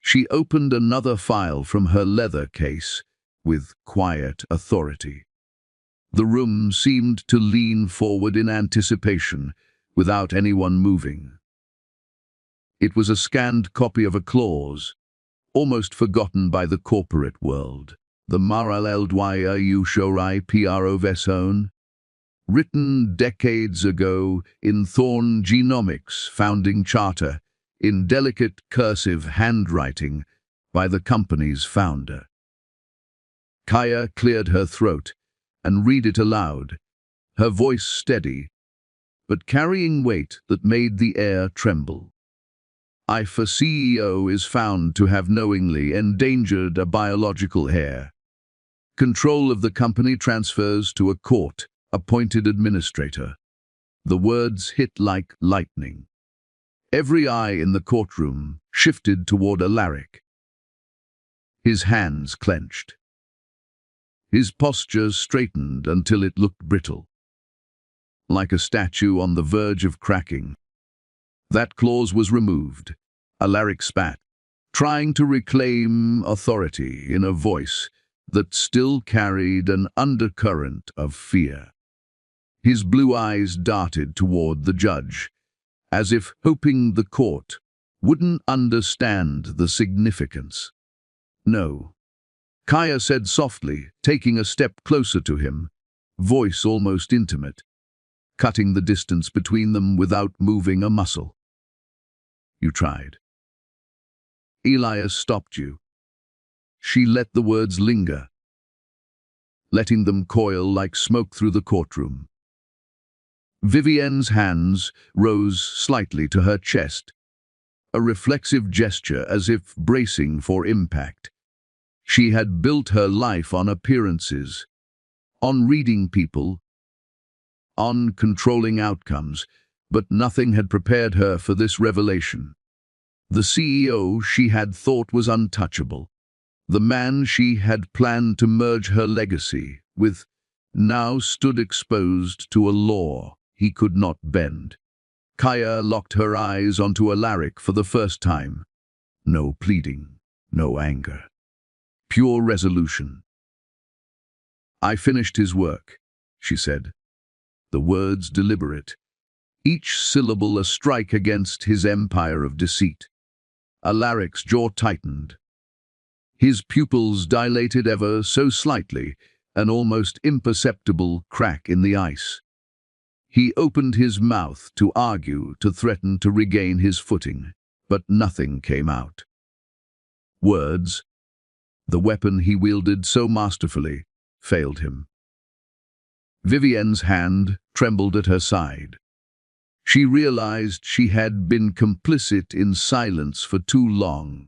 she opened another file from her leather case with quiet authority. The room seemed to lean forward in anticipation, without anyone moving. It was a scanned copy of a clause, almost forgotten by the corporate world. "The Maral Eldwaya Shorai Pro Veson," written decades ago in Thorn Genomics' founding charter, in delicate cursive handwriting by the company's founder. Kaya cleared her throat and read it aloud, her voice steady, but carrying weight that made the air tremble. "IFA CEO is found to have knowingly endangered a biological heir. Control of the company transfers to a court-appointed administrator." The words hit like lightning. Every eye in the courtroom shifted toward Alaric. His hands clenched. His posture straightened until it looked brittle, like a statue on the verge of cracking. That clause was removed, Alaric spat, trying to reclaim authority in a voice that still carried an undercurrent of fear. His blue eyes darted toward the judge, as if hoping the court wouldn't understand the significance. "No," Kaya said softly, taking a step closer to him, voice almost intimate, cutting the distance between them without moving a muscle. "You tried. Elias stopped you." She let the words linger, letting them coil like smoke through the courtroom. Vivienne's hands rose slightly to her chest, a reflexive gesture as if bracing for impact. She had built her life on appearances, on reading people, on controlling outcomes, but nothing had prepared her for this revelation. The CEO she had thought was untouchable, the man she had planned to merge her legacy with, now stood exposed to a law he could not bend. Kaya locked her eyes onto Alaric for the first time. No pleading, no anger. Pure resolution. "I finished his work," she said, the words deliberate, each syllable a strike against his empire of deceit. Alaric's jaw tightened. His pupils dilated ever so slightly, an almost imperceptible crack in the ice. He opened his mouth to argue, to threaten to regain his footing, but nothing came out. Words, the weapon he wielded so masterfully, failed him. Vivienne's hand trembled at her side. She realized she had been complicit in silence for too long,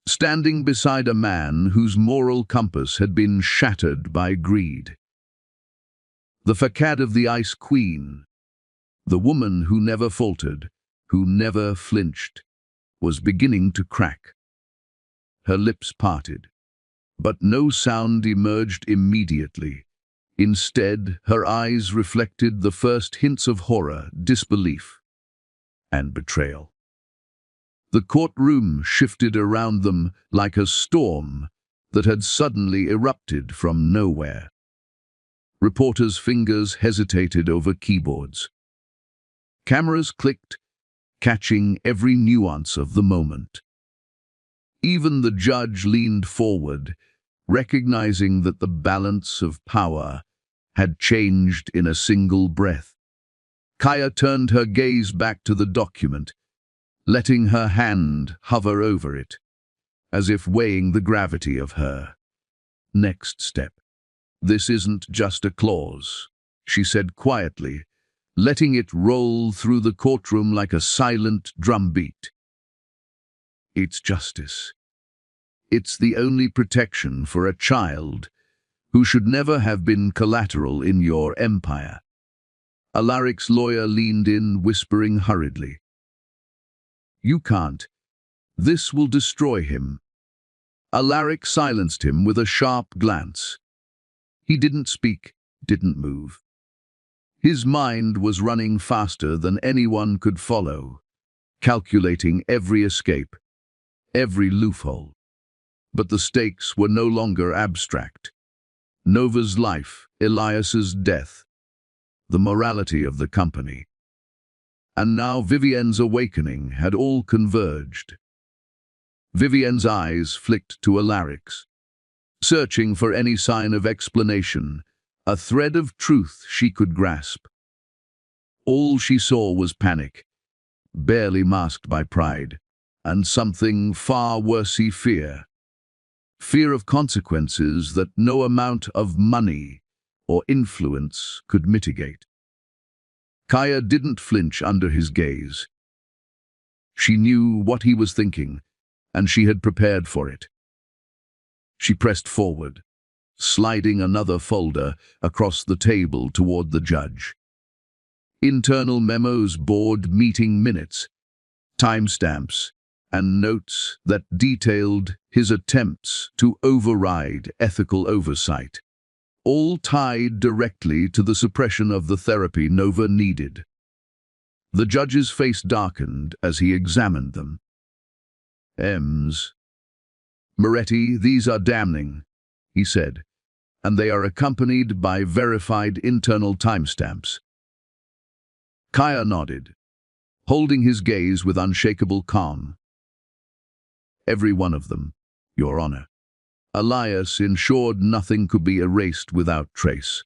standing beside a man whose moral compass had been shattered by greed. The facade of the Ice Queen, the woman who never faltered, who never flinched, was beginning to crack. Her lips parted, but no sound emerged immediately. Instead, her eyes reflected the first hints of horror, disbelief, and betrayal. The courtroom shifted around them like a storm that had suddenly erupted from nowhere. Reporters' fingers hesitated over keyboards. Cameras clicked, catching every nuance of the moment. Even the judge leaned forward, recognizing that the balance of power had changed in a single breath. Kaya turned her gaze back to the document, letting her hand hover over it, as if weighing the gravity of her next step. "This isn't just a clause," she said quietly, letting it roll through the courtroom like a silent drumbeat. "It's justice. It's the only protection for a child who should never have been collateral in your empire." Alaric's lawyer leaned in, whispering hurriedly, "You can't. This will destroy him." Alaric silenced him with a sharp glance. He didn't speak, didn't move. His mind was running faster than anyone could follow, calculating every escape, every loophole. But the stakes were no longer abstract. Nova's life, Elias's death, the morality of the company. And now Vivienne's awakening had all converged. Vivienne's eyes flicked to Alaric's, searching for any sign of explanation, a thread of truth she could grasp. All she saw was panic, barely masked by pride, and something far worse, fear. Fear of consequences that no amount of money or influence could mitigate. Kaya didn't flinch under his gaze. She knew what he was thinking, and she had prepared for it. She pressed forward, sliding another folder across the table toward the judge. Internal memos, board meeting minutes, timestamps, and notes that detailed his attempts to override ethical oversight, all tied directly to the suppression of the therapy Nova needed. The judge's face darkened as he examined them. Ems. Moretti, these are damning, he said, and they are accompanied by verified internal timestamps. Kaya nodded, holding his gaze with unshakable calm. Every one of them, Your Honor. Elias ensured nothing could be erased without trace.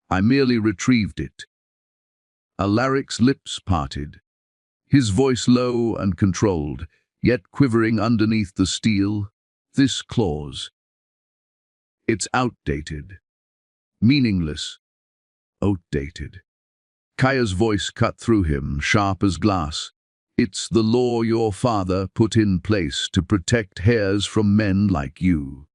I merely retrieved it. Alaric's lips parted, his voice low and controlled, yet quivering underneath the steel. This clause. It's outdated. Meaningless. Outdated. Kaya's voice cut through him, sharp as glass. It's the law your father put in place to protect heirs from men like you.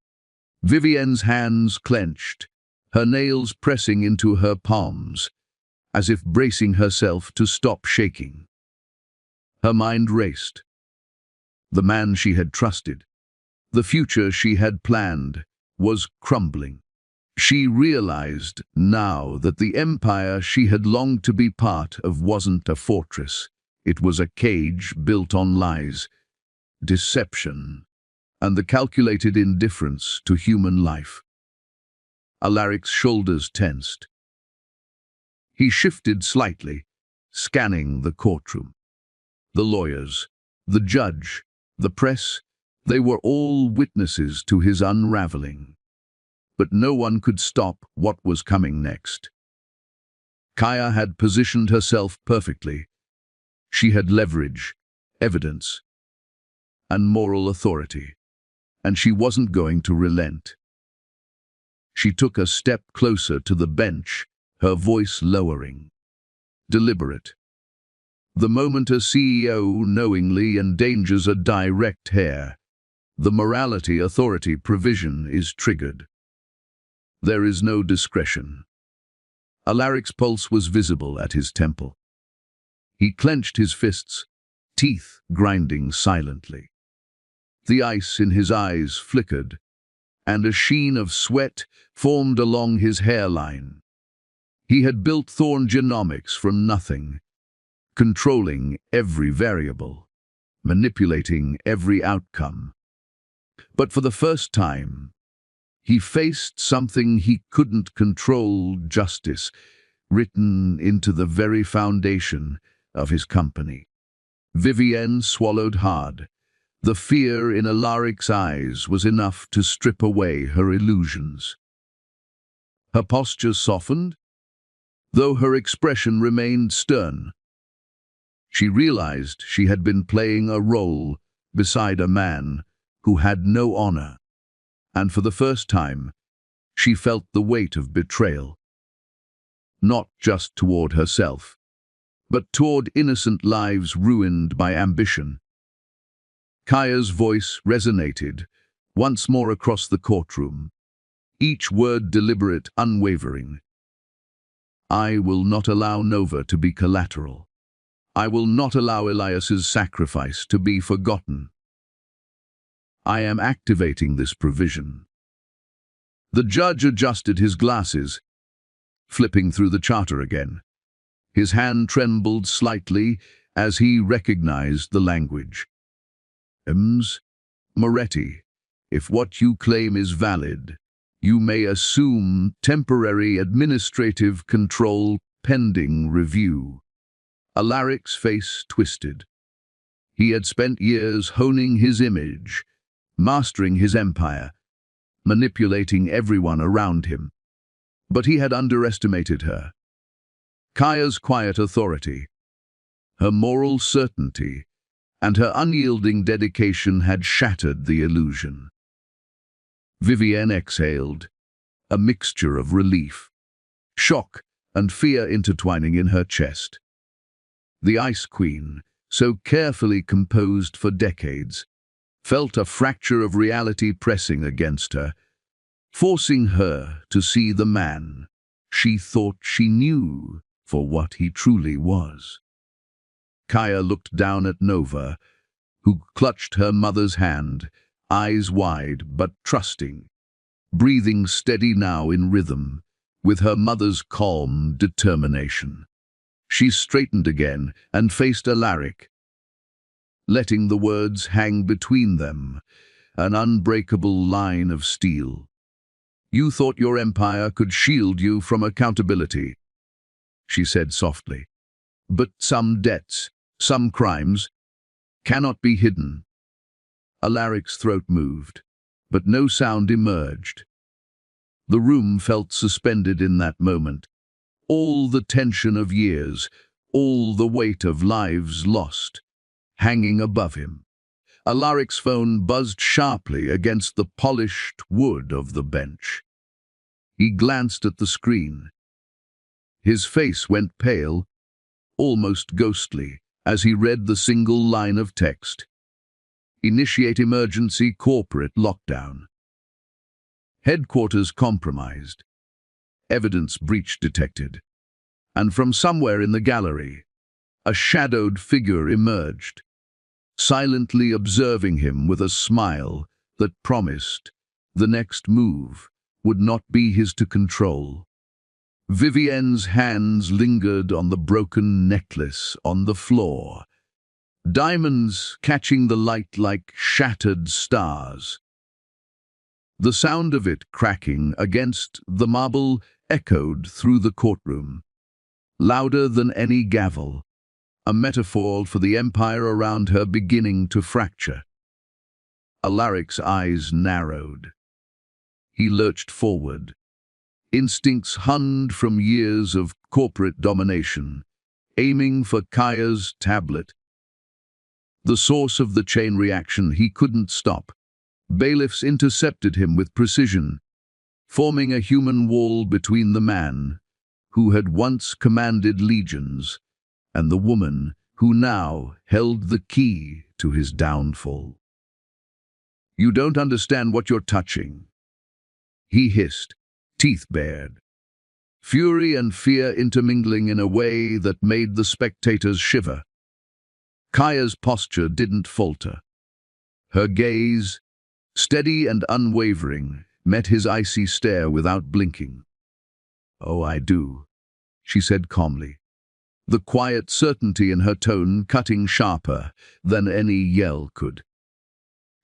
Vivienne's hands clenched, her nails pressing into her palms, as if bracing herself to stop shaking. Her mind raced. The man she had trusted, the future she had planned, was crumbling. She realized now that the empire she had longed to be part of wasn't a fortress. It was a cage built on lies, deception, and the calculated indifference to human life. Alaric's shoulders tensed. He shifted slightly, scanning the courtroom. The lawyers, the judge, the press, they were all witnesses to his unraveling. But no one could stop what was coming next. Kaya had positioned herself perfectly. She had leverage, evidence, and moral authority, and she wasn't going to relent. She took a step closer to the bench, her voice lowering, deliberate. The moment a CEO knowingly endangers a direct heir, the morality authority provision is triggered. There is no discretion. Alaric's pulse was visible at his temple. He clenched his fists, teeth grinding silently. The ice in his eyes flickered, and a sheen of sweat formed along his hairline. He had built Thorn Genomics from nothing, controlling every variable, manipulating every outcome. But for the first time, he faced something he couldn't control: justice, written into the very foundation of his company. Vivienne swallowed hard. The fear in Alaric's eyes was enough to strip away her illusions. Her posture softened, though her expression remained stern. She realized she had been playing a role beside a man who had no honor. And for the first time, she felt the weight of betrayal. Not just toward herself, but toward innocent lives ruined by ambition. Kaya's voice resonated once more across the courtroom, each word deliberate, unwavering. I will not allow Nova to be collateral. I will not allow Elias's sacrifice to be forgotten. I am activating this provision. The judge adjusted his glasses, flipping through the charter again. His hand trembled slightly as he recognized the language. Moretti, if what you claim is valid, you may assume temporary administrative control pending review. Alaric's face twisted. He had spent years honing his image, mastering his empire, manipulating everyone around him. But he had underestimated her. Kaya's quiet authority, her moral certainty, and her unyielding dedication had shattered the illusion. Vivienne exhaled, a mixture of relief, shock, and fear intertwining in her chest. The Ice Queen, so carefully composed for decades, felt a fracture of reality pressing against her, forcing her to see the man she thought she knew for what he truly was. Kaya looked down at Nova, who clutched her mother's hand, eyes wide but trusting, breathing steady now in rhythm with her mother's calm determination. She straightened again and faced Alaric. letting the words hang between them, an unbreakable line of steel. "You thought your empire could shield you from accountability," she said softly. "But some debts, some crimes, cannot be hidden." Alaric's throat moved, but no sound emerged. The room felt suspended in that moment. All the tension of years, all the weight of lives lost, hanging above him. Alaric's phone buzzed sharply against the polished wood of the bench. He glanced at the screen. His face went pale, almost ghostly, as he read the single line of text. "Initiate emergency corporate lockdown. Headquarters compromised. Evidence breach detected." And from somewhere in the gallery, a shadowed figure emerged, silently observing him with a smile that promised the next move would not be his to control. Vivienne's hands lingered on the broken necklace on the floor, diamonds catching the light like shattered stars. The sound of it cracking against the marble echoed through the courtroom, louder than any gavel, a metaphor for the empire around her beginning to fracture. Alaric's eyes narrowed. He lurched forward, instincts honed from years of corporate domination, aiming for Kaya's tablet. The source of the chain reaction he couldn't stop. Bailiffs intercepted him with precision, forming a human wall between the man who had once commanded legions and the woman who now held the key to his downfall. "You don't understand what you're touching," he hissed, teeth bared, fury and fear intermingling in a way that made the spectators shiver. Kaya's posture didn't falter. Her gaze, steady and unwavering, met his icy stare without blinking. "Oh, I do," she said calmly, the quiet certainty in her tone cutting sharper than any yell could.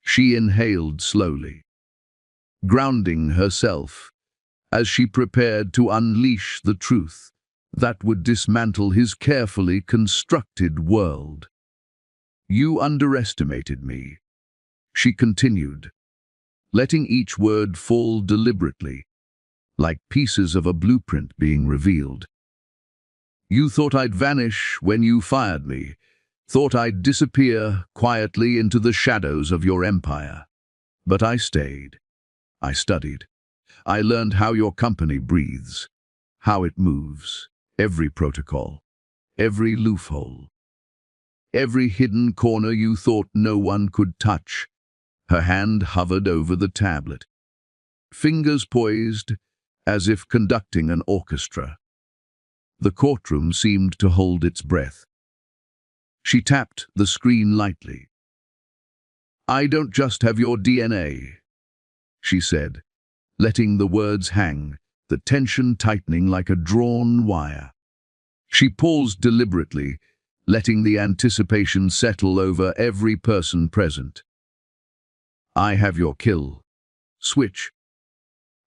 She inhaled slowly, grounding herself as she prepared to unleash the truth that would dismantle his carefully constructed world. "You underestimated me," she continued, letting each word fall deliberately, like pieces of a blueprint being revealed. "You thought I'd vanish when you fired me, thought I'd disappear quietly into the shadows of your empire. But I stayed. I studied. I learned how your company breathes, how it moves, every protocol, every loophole, every hidden corner you thought no one could touch." Her hand hovered over the tablet, fingers poised as if conducting an orchestra. The courtroom seemed to hold its breath. She tapped the screen lightly. "I don't just have your DNA," she said, letting the words hang, the tension tightening like a drawn wire. She paused deliberately, letting the anticipation settle over every person present. "I have your kill switch."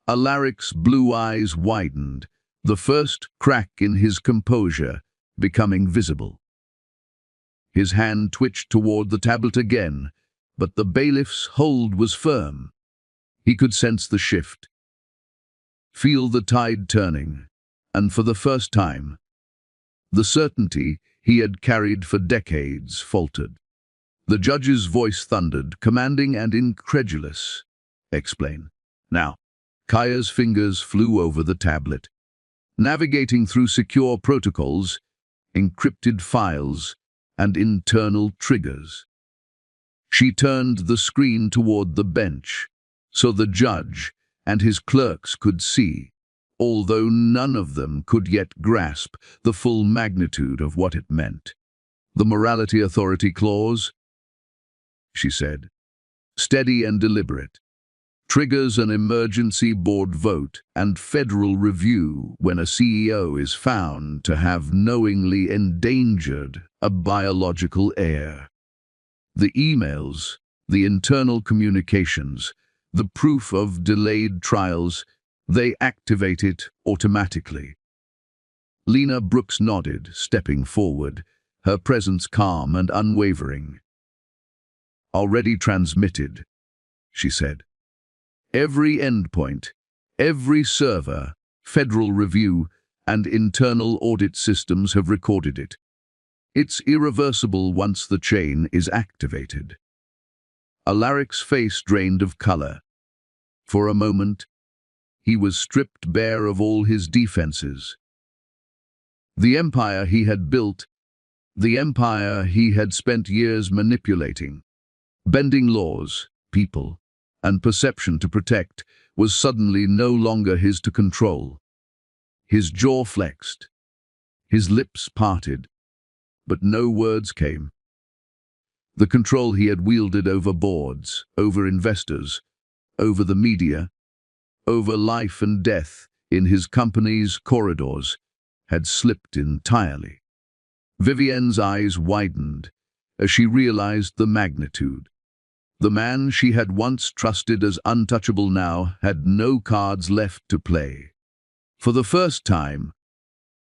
Alaric's blue eyes widened, the first crack in his composure becoming visible. His hand twitched toward the tablet again, but the bailiff's hold was firm. He could sense the shift, feel the tide turning, and for the first time, the certainty he had carried for decades faltered. The judge's voice thundered, commanding and incredulous. "Explain." Now, Kaya's fingers flew over the tablet, navigating through secure protocols, encrypted files, and internal triggers. She turned the screen toward the bench, so the judge and his clerks could see, although none of them could yet grasp the full magnitude of what it meant. "The Morality Authority Clause," she said, steady and deliberate, "triggers an emergency board vote and federal review when a CEO is found to have knowingly endangered a biological heir. The emails, the internal communications, the proof of delayed trials, they activate it automatically. Lena Brooks nodded, stepping forward, her presence calm and unwavering. "Already transmitted," she said. "Every endpoint, every server, federal review, and internal audit systems have recorded it. It's irreversible once the chain is activated." Alaric's face drained of color. For a moment, he was stripped bare of all his defenses. The empire he had built, the empire he had spent years manipulating, bending laws, people, and perception to protect, was suddenly no longer his to control. His jaw flexed, his lips parted, but no words came. The control he had wielded over boards, over investors, over the media, over life and death in his company's corridors, had slipped entirely. Vivienne's eyes widened as she realized the magnitude. The man she had once trusted as untouchable now had no cards left to play. For the first time,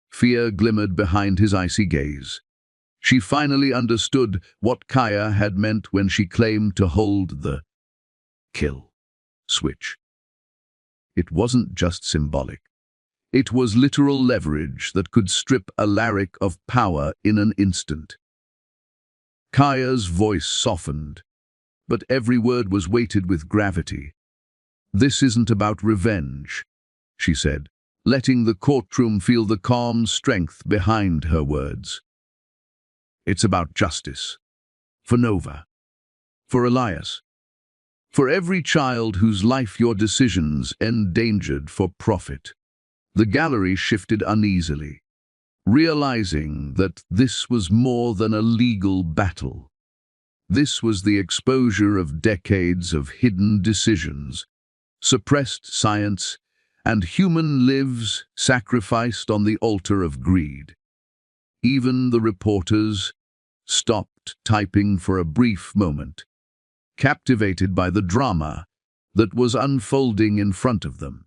fear glimmered behind his icy gaze. She finally understood what Kaya had meant when she claimed to hold the kill switch. It wasn't just symbolic. It was literal leverage that could strip Alaric of power in an instant. Kaya's voice softened, but every word was weighted with gravity. "This isn't about revenge," she said, letting the courtroom feel the calm strength behind her words. "It's about justice. For Nova. For Elias. For every child whose life your decisions endangered for profit." The gallery shifted uneasily, realizing that this was more than a legal battle. This was the exposure of decades of hidden decisions, suppressed science, and human lives sacrificed on the altar of greed. Even the reporters stopped typing for a brief moment, captivated by the drama that was unfolding in front of them.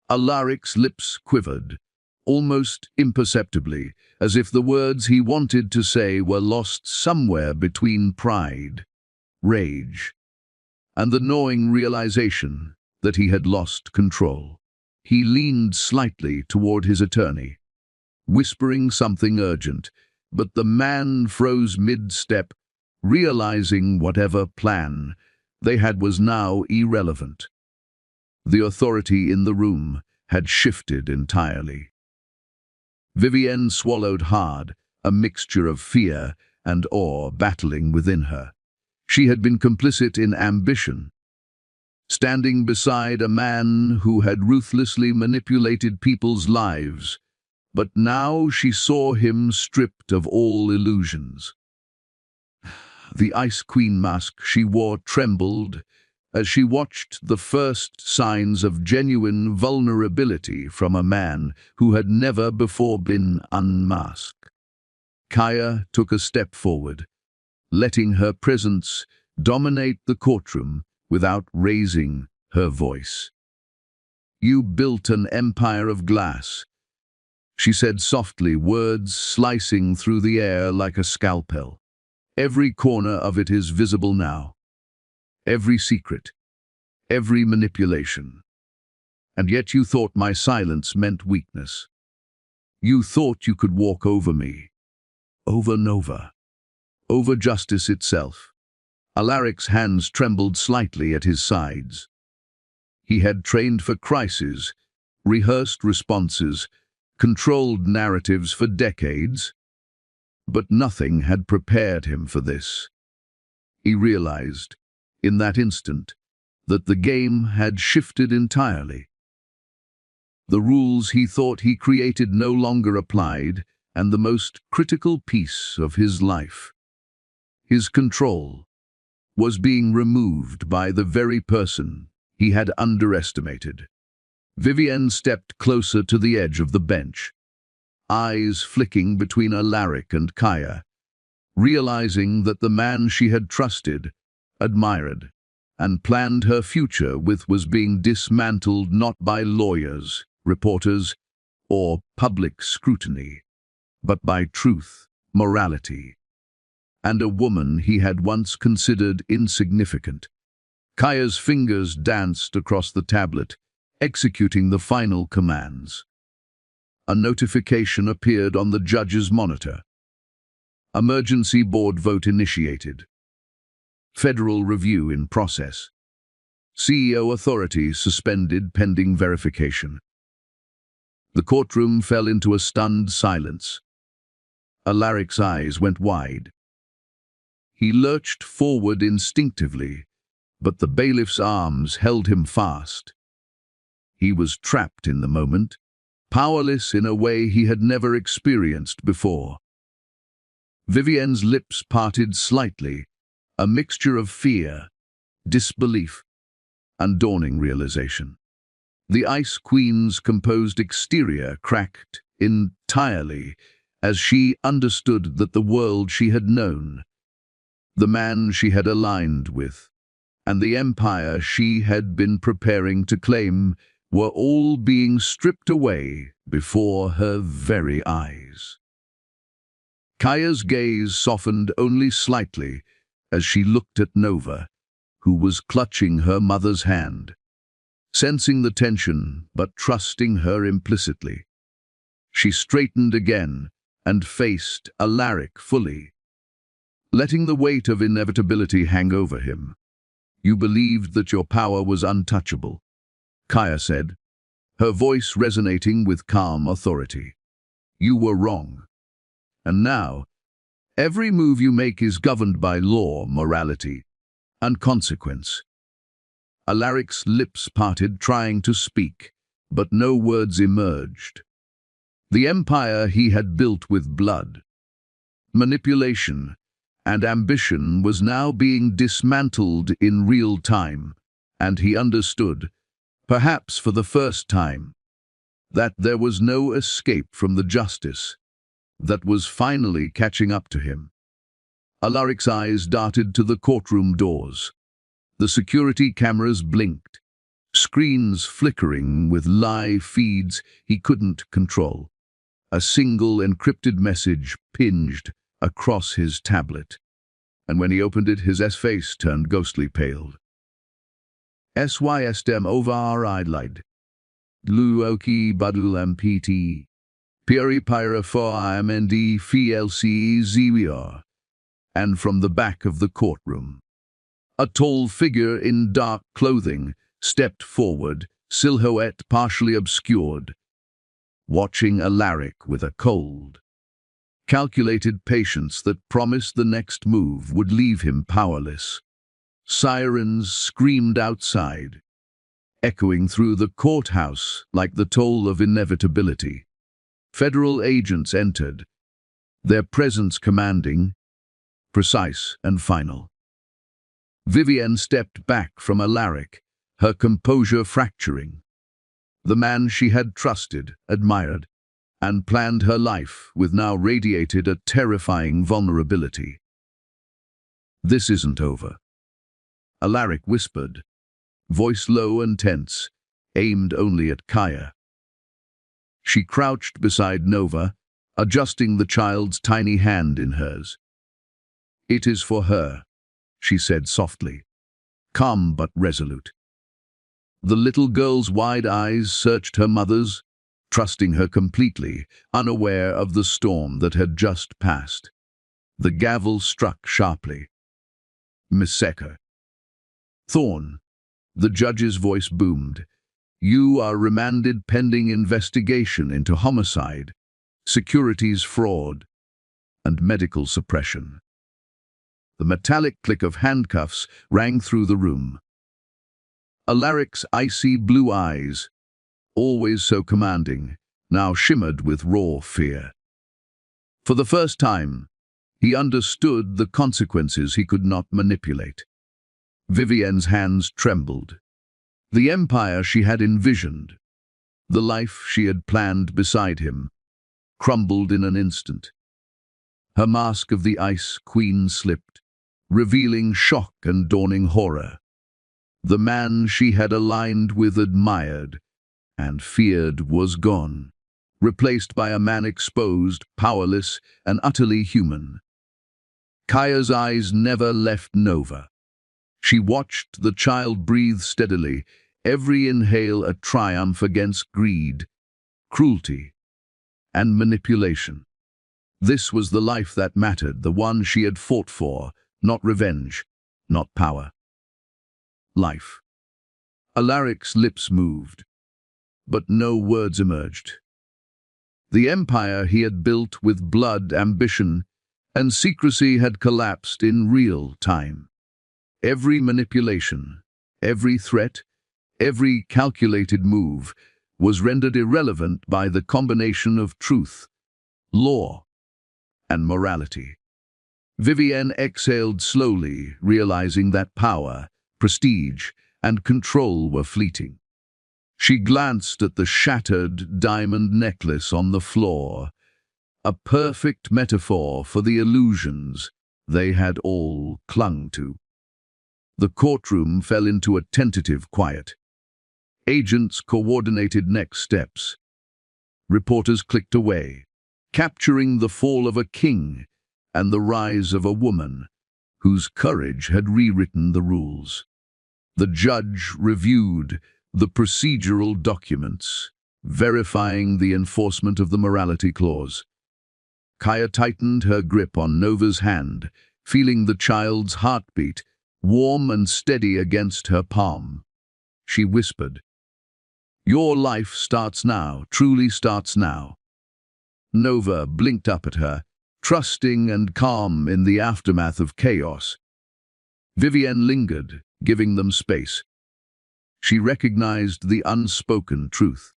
Alaric's lips quivered, almost imperceptibly, as if the words he wanted to say were lost somewhere between pride, rage, and the gnawing realization that he had lost control. He leaned slightly toward his attorney, whispering something urgent, but the man froze mid-step, realizing whatever plan they had was now irrelevant. The authority in the room had shifted entirely. Vivienne swallowed hard, a mixture of fear and awe battling within her. She had been complicit in ambition, standing beside a man who had ruthlessly manipulated people's lives, but now she saw him stripped of all illusions. The Ice Queen mask she wore trembled as she watched the first signs of genuine vulnerability from a man who had never before been unmasked. Kaya took a step forward, letting her presence dominate the courtroom without raising her voice. "You built an empire of glass," she said softly, words slicing through the air like a scalpel. "Every corner of it is visible now. Every secret, every manipulation. And yet you thought my silence meant weakness. You thought you could walk over me, over Nova, over justice itself." Alaric's hands trembled slightly at his sides. He had trained for crises, rehearsed responses, controlled narratives for decades, but nothing had prepared him for this. He realized, in that instant, that the game had shifted entirely. The rules he thought he created no longer applied, and the most critical piece of his life, his control, was being removed by the very person he had underestimated. Vivienne stepped closer to the edge of the bench, eyes flicking between Alaric and Kaya, realizing that the man she had trusted, admired, and planned her future with was being dismantled not by lawyers, reporters, or public scrutiny, but by truth, morality, and a woman he had once considered insignificant. Kaya's fingers danced across the tablet, executing the final commands. A notification appeared on the judge's monitor. Emergency board vote initiated. Federal review in process. CEO authority suspended pending verification. The courtroom fell into a stunned silence. Alaric's eyes went wide. He lurched forward instinctively, but the bailiff's arms held him fast. He was trapped in the moment, powerless in a way he had never experienced before. Vivienne's lips parted slightly, a mixture of fear, disbelief, and dawning realization. The Ice Queen's composed exterior cracked entirely as she understood that the world she had known, the man she had aligned with, and the empire she had been preparing to claim were all being stripped away before her very eyes. Kaya's gaze softened only slightly as she looked at Nova, who was clutching her mother's hand, sensing the tension but trusting her implicitly. She straightened again and faced Alaric fully, letting the weight of inevitability hang over him. "You believed that your power was untouchable," Kaya said, her voice resonating with calm authority. "You were wrong. And now, every move you make is governed by law, morality, and consequence." Alaric's lips parted, trying to speak, but no words emerged. The empire he had built with blood, manipulation, and ambition was now being dismantled in real time, and he understood, perhaps for the first time, that there was no escape from the justice that was finally catching up to him. Alaric's eyes darted to the courtroom doors. The security cameras blinked, screens flickering with live feeds he couldn't control. A single encrypted message pinged across his tablet, and when he opened it, his face turned ghostly pale. "SYSTEM override. Luoki badul MPT. Piri pyra for IMND FLC ZWR." And from the back of the courtroom, a tall figure in dark clothing stepped forward, silhouette partially obscured, watching Alaric with a cold, calculated patience that promised the next move would leave him powerless. Sirens screamed outside, echoing through the courthouse like the toll of inevitability. Federal agents entered, their presence commanding, precise and final. Vivienne stepped back from Alaric, her composure fracturing. The man she had trusted, admired, and planned her life with now radiated a terrifying vulnerability. "This isn't over," Alaric whispered, voice low and tense, aimed only at Kaya. She crouched beside Nova, adjusting the child's tiny hand in hers. "It is for her," she said softly, calm but resolute. The little girl's wide eyes searched her mother's, trusting her completely, unaware of the storm that had just passed. The gavel struck sharply. "Miss Secker." "Thorne," the judge's voice boomed, "you are remanded pending investigation into homicide, securities fraud, and medical suppression." The metallic click of handcuffs rang through the room. Alaric's icy blue eyes, always so commanding, now shimmered with raw fear. For the first time, he understood the consequences he could not manipulate. Vivienne's hands trembled. The empire she had envisioned, the life she had planned beside him, crumbled in an instant. Her mask of the Ice Queen slipped, revealing shock and dawning horror. The man she had aligned with, admired, and feared was gone, replaced by a man exposed, powerless, and utterly human. Kaya's eyes never left Nova. She watched the child breathe steadily, every inhale a triumph against greed, cruelty, and manipulation. This was the life that mattered, the one she had fought for, not revenge, not power. Life. Alaric's lips moved, but no words emerged. The empire he had built with blood, ambition, and secrecy had collapsed in real time. Every manipulation, every threat, every calculated move was rendered irrelevant by the combination of truth, law, and morality. Vivienne exhaled slowly, realizing that power, prestige, and control were fleeting. She glanced at the shattered diamond necklace on the floor, a perfect metaphor for the illusions they had all clung to. The courtroom fell into a tentative quiet. Agents coordinated next steps. Reporters clicked away, capturing the fall of a king and the rise of a woman whose courage had rewritten the rules. The judge reviewed the procedural documents, verifying the enforcement of the morality clause. Kaya tightened her grip on Nova's hand, feeling the child's heartbeat, warm and steady against her palm. She whispered, "Your life starts now, truly starts now." Nova blinked up at her, trusting and calm in the aftermath of chaos. Vivienne lingered, giving them space. She recognized the unspoken truth.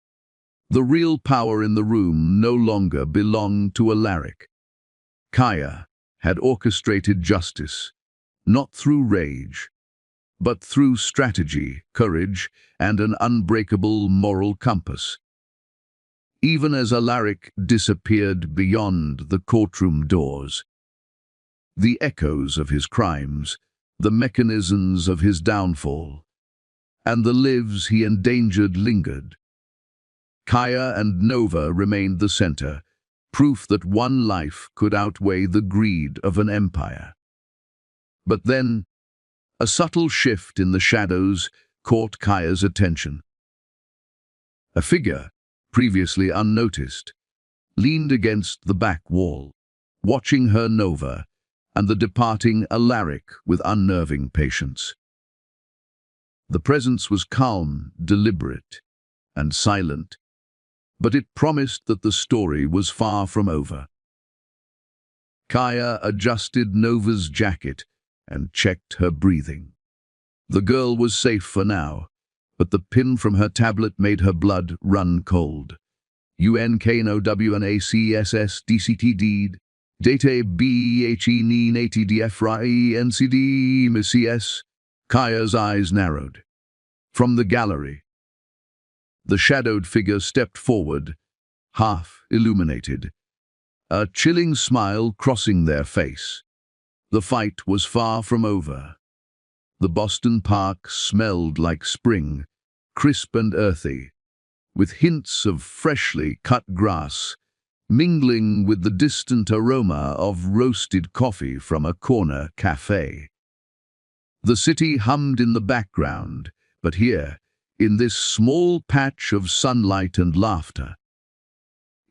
The real power in the room no longer belonged to Alaric. Kaya had orchestrated justice, not through rage, but through strategy, courage, and an unbreakable moral compass. Even as Alaric disappeared beyond the courtroom doors, the echoes of his crimes, the mechanisms of his downfall, and the lives he endangered lingered. Kaya and Nova remained the center, proof that one life could outweigh the greed of an empire. But then, a subtle shift in the shadows caught Kaya's attention. A figure, previously unnoticed, leaned against the back wall, watching her Nova and the departing Alaric with unnerving patience. The presence was calm, deliberate, and silent, but it promised that the story was far from over. Kaya adjusted Nova's jacket and checked her breathing. The girl was safe for now, but the pin from her tablet made her blood run cold. UNKNOWNACSS data BEHE NCD Kaya's eyes narrowed. From the gallery, the shadowed figure stepped forward, half illuminated, a chilling smile crossing their face. The fight was far from over. The Boston Park smelled like spring, crisp and earthy, with hints of freshly cut grass, mingling with the distant aroma of roasted coffee from a corner cafe. The city hummed in the background, but here, in this small patch of sunlight and laughter,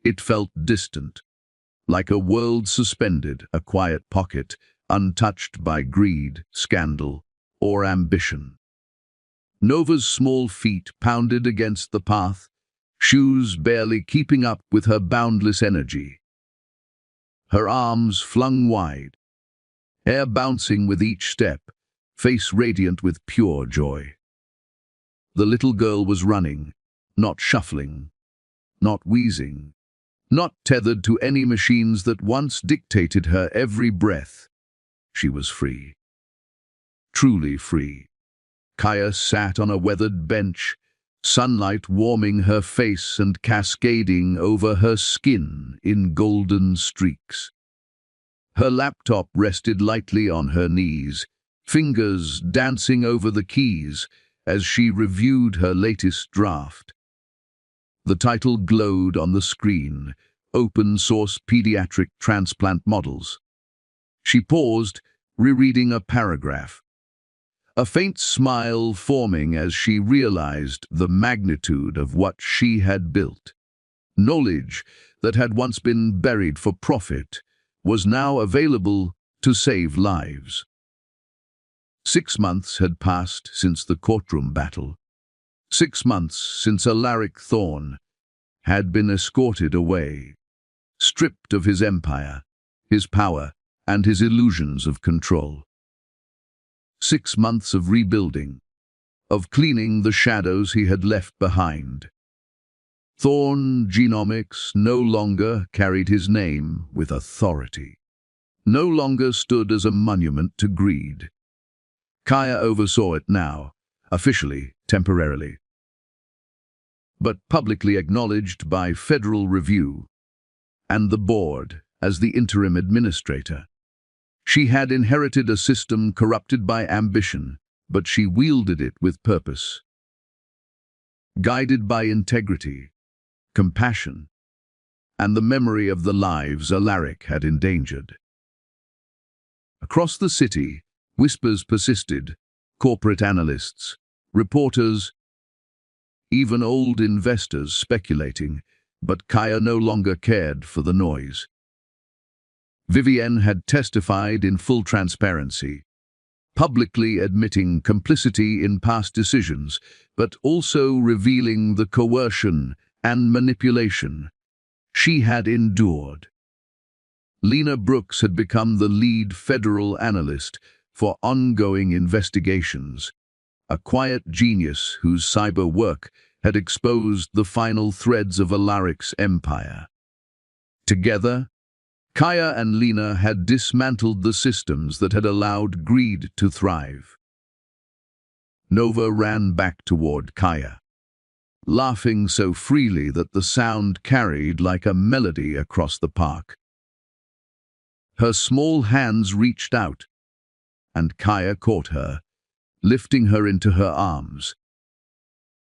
it felt distant, like a world suspended, a quiet pocket, untouched by greed, scandal, or ambition. Nova's small feet pounded against the path, shoes barely keeping up with her boundless energy. Her arms flung wide, hair bouncing with each step, face radiant with pure joy. The little girl was running, not shuffling, not wheezing, not tethered to any machines that once dictated her every breath. She was free. Truly free. Kaya sat on a weathered bench, sunlight warming her face and cascading over her skin in golden streaks. Her laptop rested lightly on her knees, fingers dancing over the keys as she reviewed her latest draft. The title glowed on the screen, Open Source Pediatric Transplant Models. She paused, rereading a paragraph. A faint smile forming as she realized the magnitude of what she had built. Knowledge that had once been buried for profit was now available to save lives. 6 months had passed since the courtroom battle. 6 months since Alaric Thorne had been escorted away, stripped of his empire, his power, and his illusions of control. 6 months of rebuilding, of cleaning the shadows he had left behind. Thorne Genomics no longer carried his name with authority, no longer stood as a monument to greed. Kaya oversaw it now, officially, temporarily, but publicly acknowledged by federal review and the board as the interim administrator. She had inherited a system corrupted by ambition, but she wielded it with purpose. Guided by integrity, compassion, and the memory of the lives Alaric had endangered. Across the city, whispers persisted, corporate analysts, reporters, even old investors speculating, but Kaya no longer cared for the noise. Vivienne had testified in full transparency, publicly admitting complicity in past decisions, but also revealing the coercion and manipulation she had endured. Lena Brooks had become the lead federal analyst for ongoing investigations, a quiet genius whose cyber work had exposed the final threads of Alaric's empire. Together, Kaya and Lena had dismantled the systems that had allowed greed to thrive. Nova ran back toward Kaya, laughing so freely that the sound carried like a melody across the park. Her small hands reached out, and Kaya caught her, lifting her into her arms.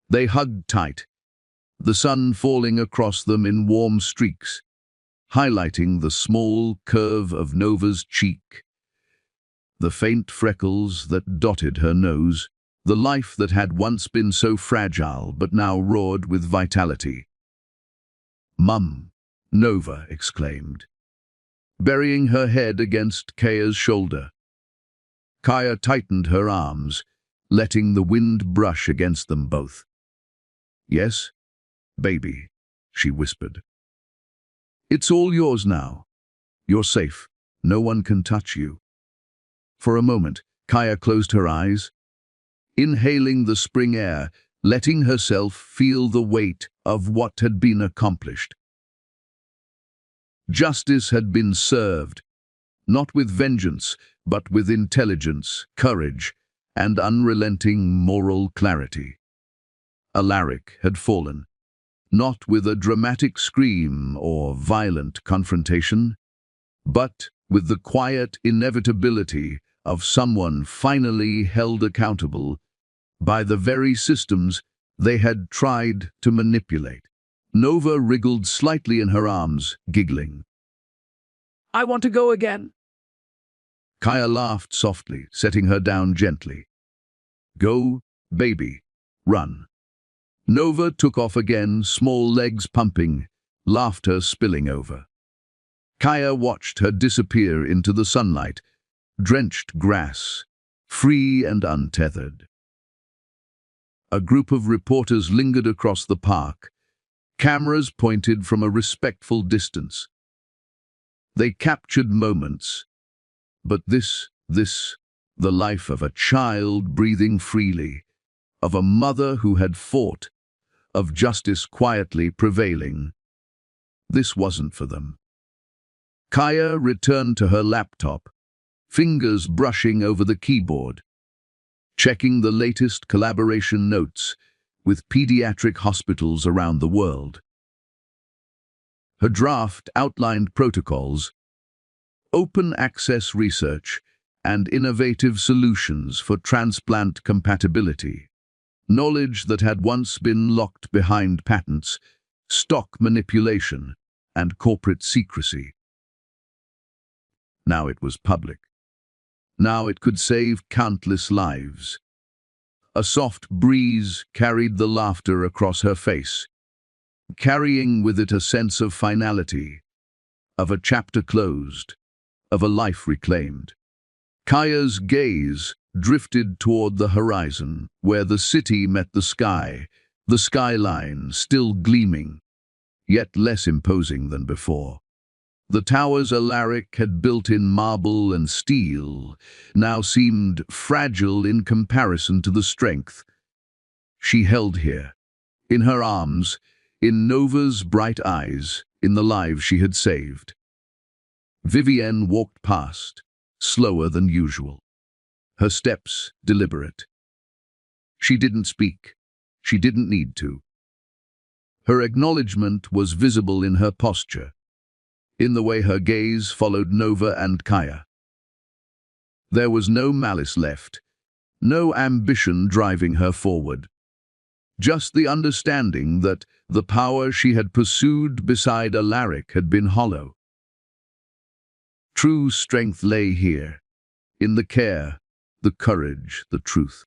They hugged tight, the sun falling across them in warm streaks, highlighting the small curve of Nova's cheek, the faint freckles that dotted her nose, the life that had once been so fragile but now roared with vitality. "Mum," Nova exclaimed, burying her head against Kaya's shoulder. Kaya tightened her arms, letting the wind brush against them both. "Yes, baby," she whispered. "It's all yours now. You're safe. No one can touch you." For a moment, Kaya closed her eyes, inhaling the spring air, letting herself feel the weight of what had been accomplished. Justice had been served, not with vengeance, but with intelligence, courage, and unrelenting moral clarity. Alaric had fallen, not with a dramatic scream or violent confrontation, but with the quiet inevitability of someone finally held accountable by the very systems they had tried to manipulate. Nova wriggled slightly in her arms, giggling. "I want to go again." Kaya laughed softly, setting her down gently. "Go, baby, run." Nova took off again, small legs pumping, laughter spilling over. Kaya watched her disappear into the sunlight, drenched grass, free and untethered. A group of reporters lingered across the park, cameras pointed from a respectful distance. They captured moments, but this, the life of a child breathing freely, of a mother who had fought, of justice quietly prevailing. This wasn't for them. Kaya returned to her laptop, fingers brushing over the keyboard, checking the latest collaboration notes with pediatric hospitals around the world. Her draft outlined protocols, open access research, and innovative solutions for transplant compatibility. Knowledge that had once been locked behind patents, stock manipulation, and corporate secrecy. Now it was public. Now it could save countless lives. A soft breeze carried the laughter across her face, carrying with it a sense of finality, of a chapter closed, of a life reclaimed. Kaya's gaze drifted toward the horizon, where the city met the skyline still gleaming, yet less imposing than before. The towers Alaric had built in marble and steel now seemed fragile in comparison to the strength she held here, in her arms, in Nova's bright eyes, in the lives she had saved. Vivienne walked past, slower than usual, her steps deliberate. She didn't speak. She didn't need to. Her acknowledgement was visible in her posture, in the way her gaze followed Nova and Kaya. There was no malice left, no ambition driving her forward. Just the understanding that the power she had pursued beside Alaric had been hollow. True strength lay here, in the care, the courage, the truth.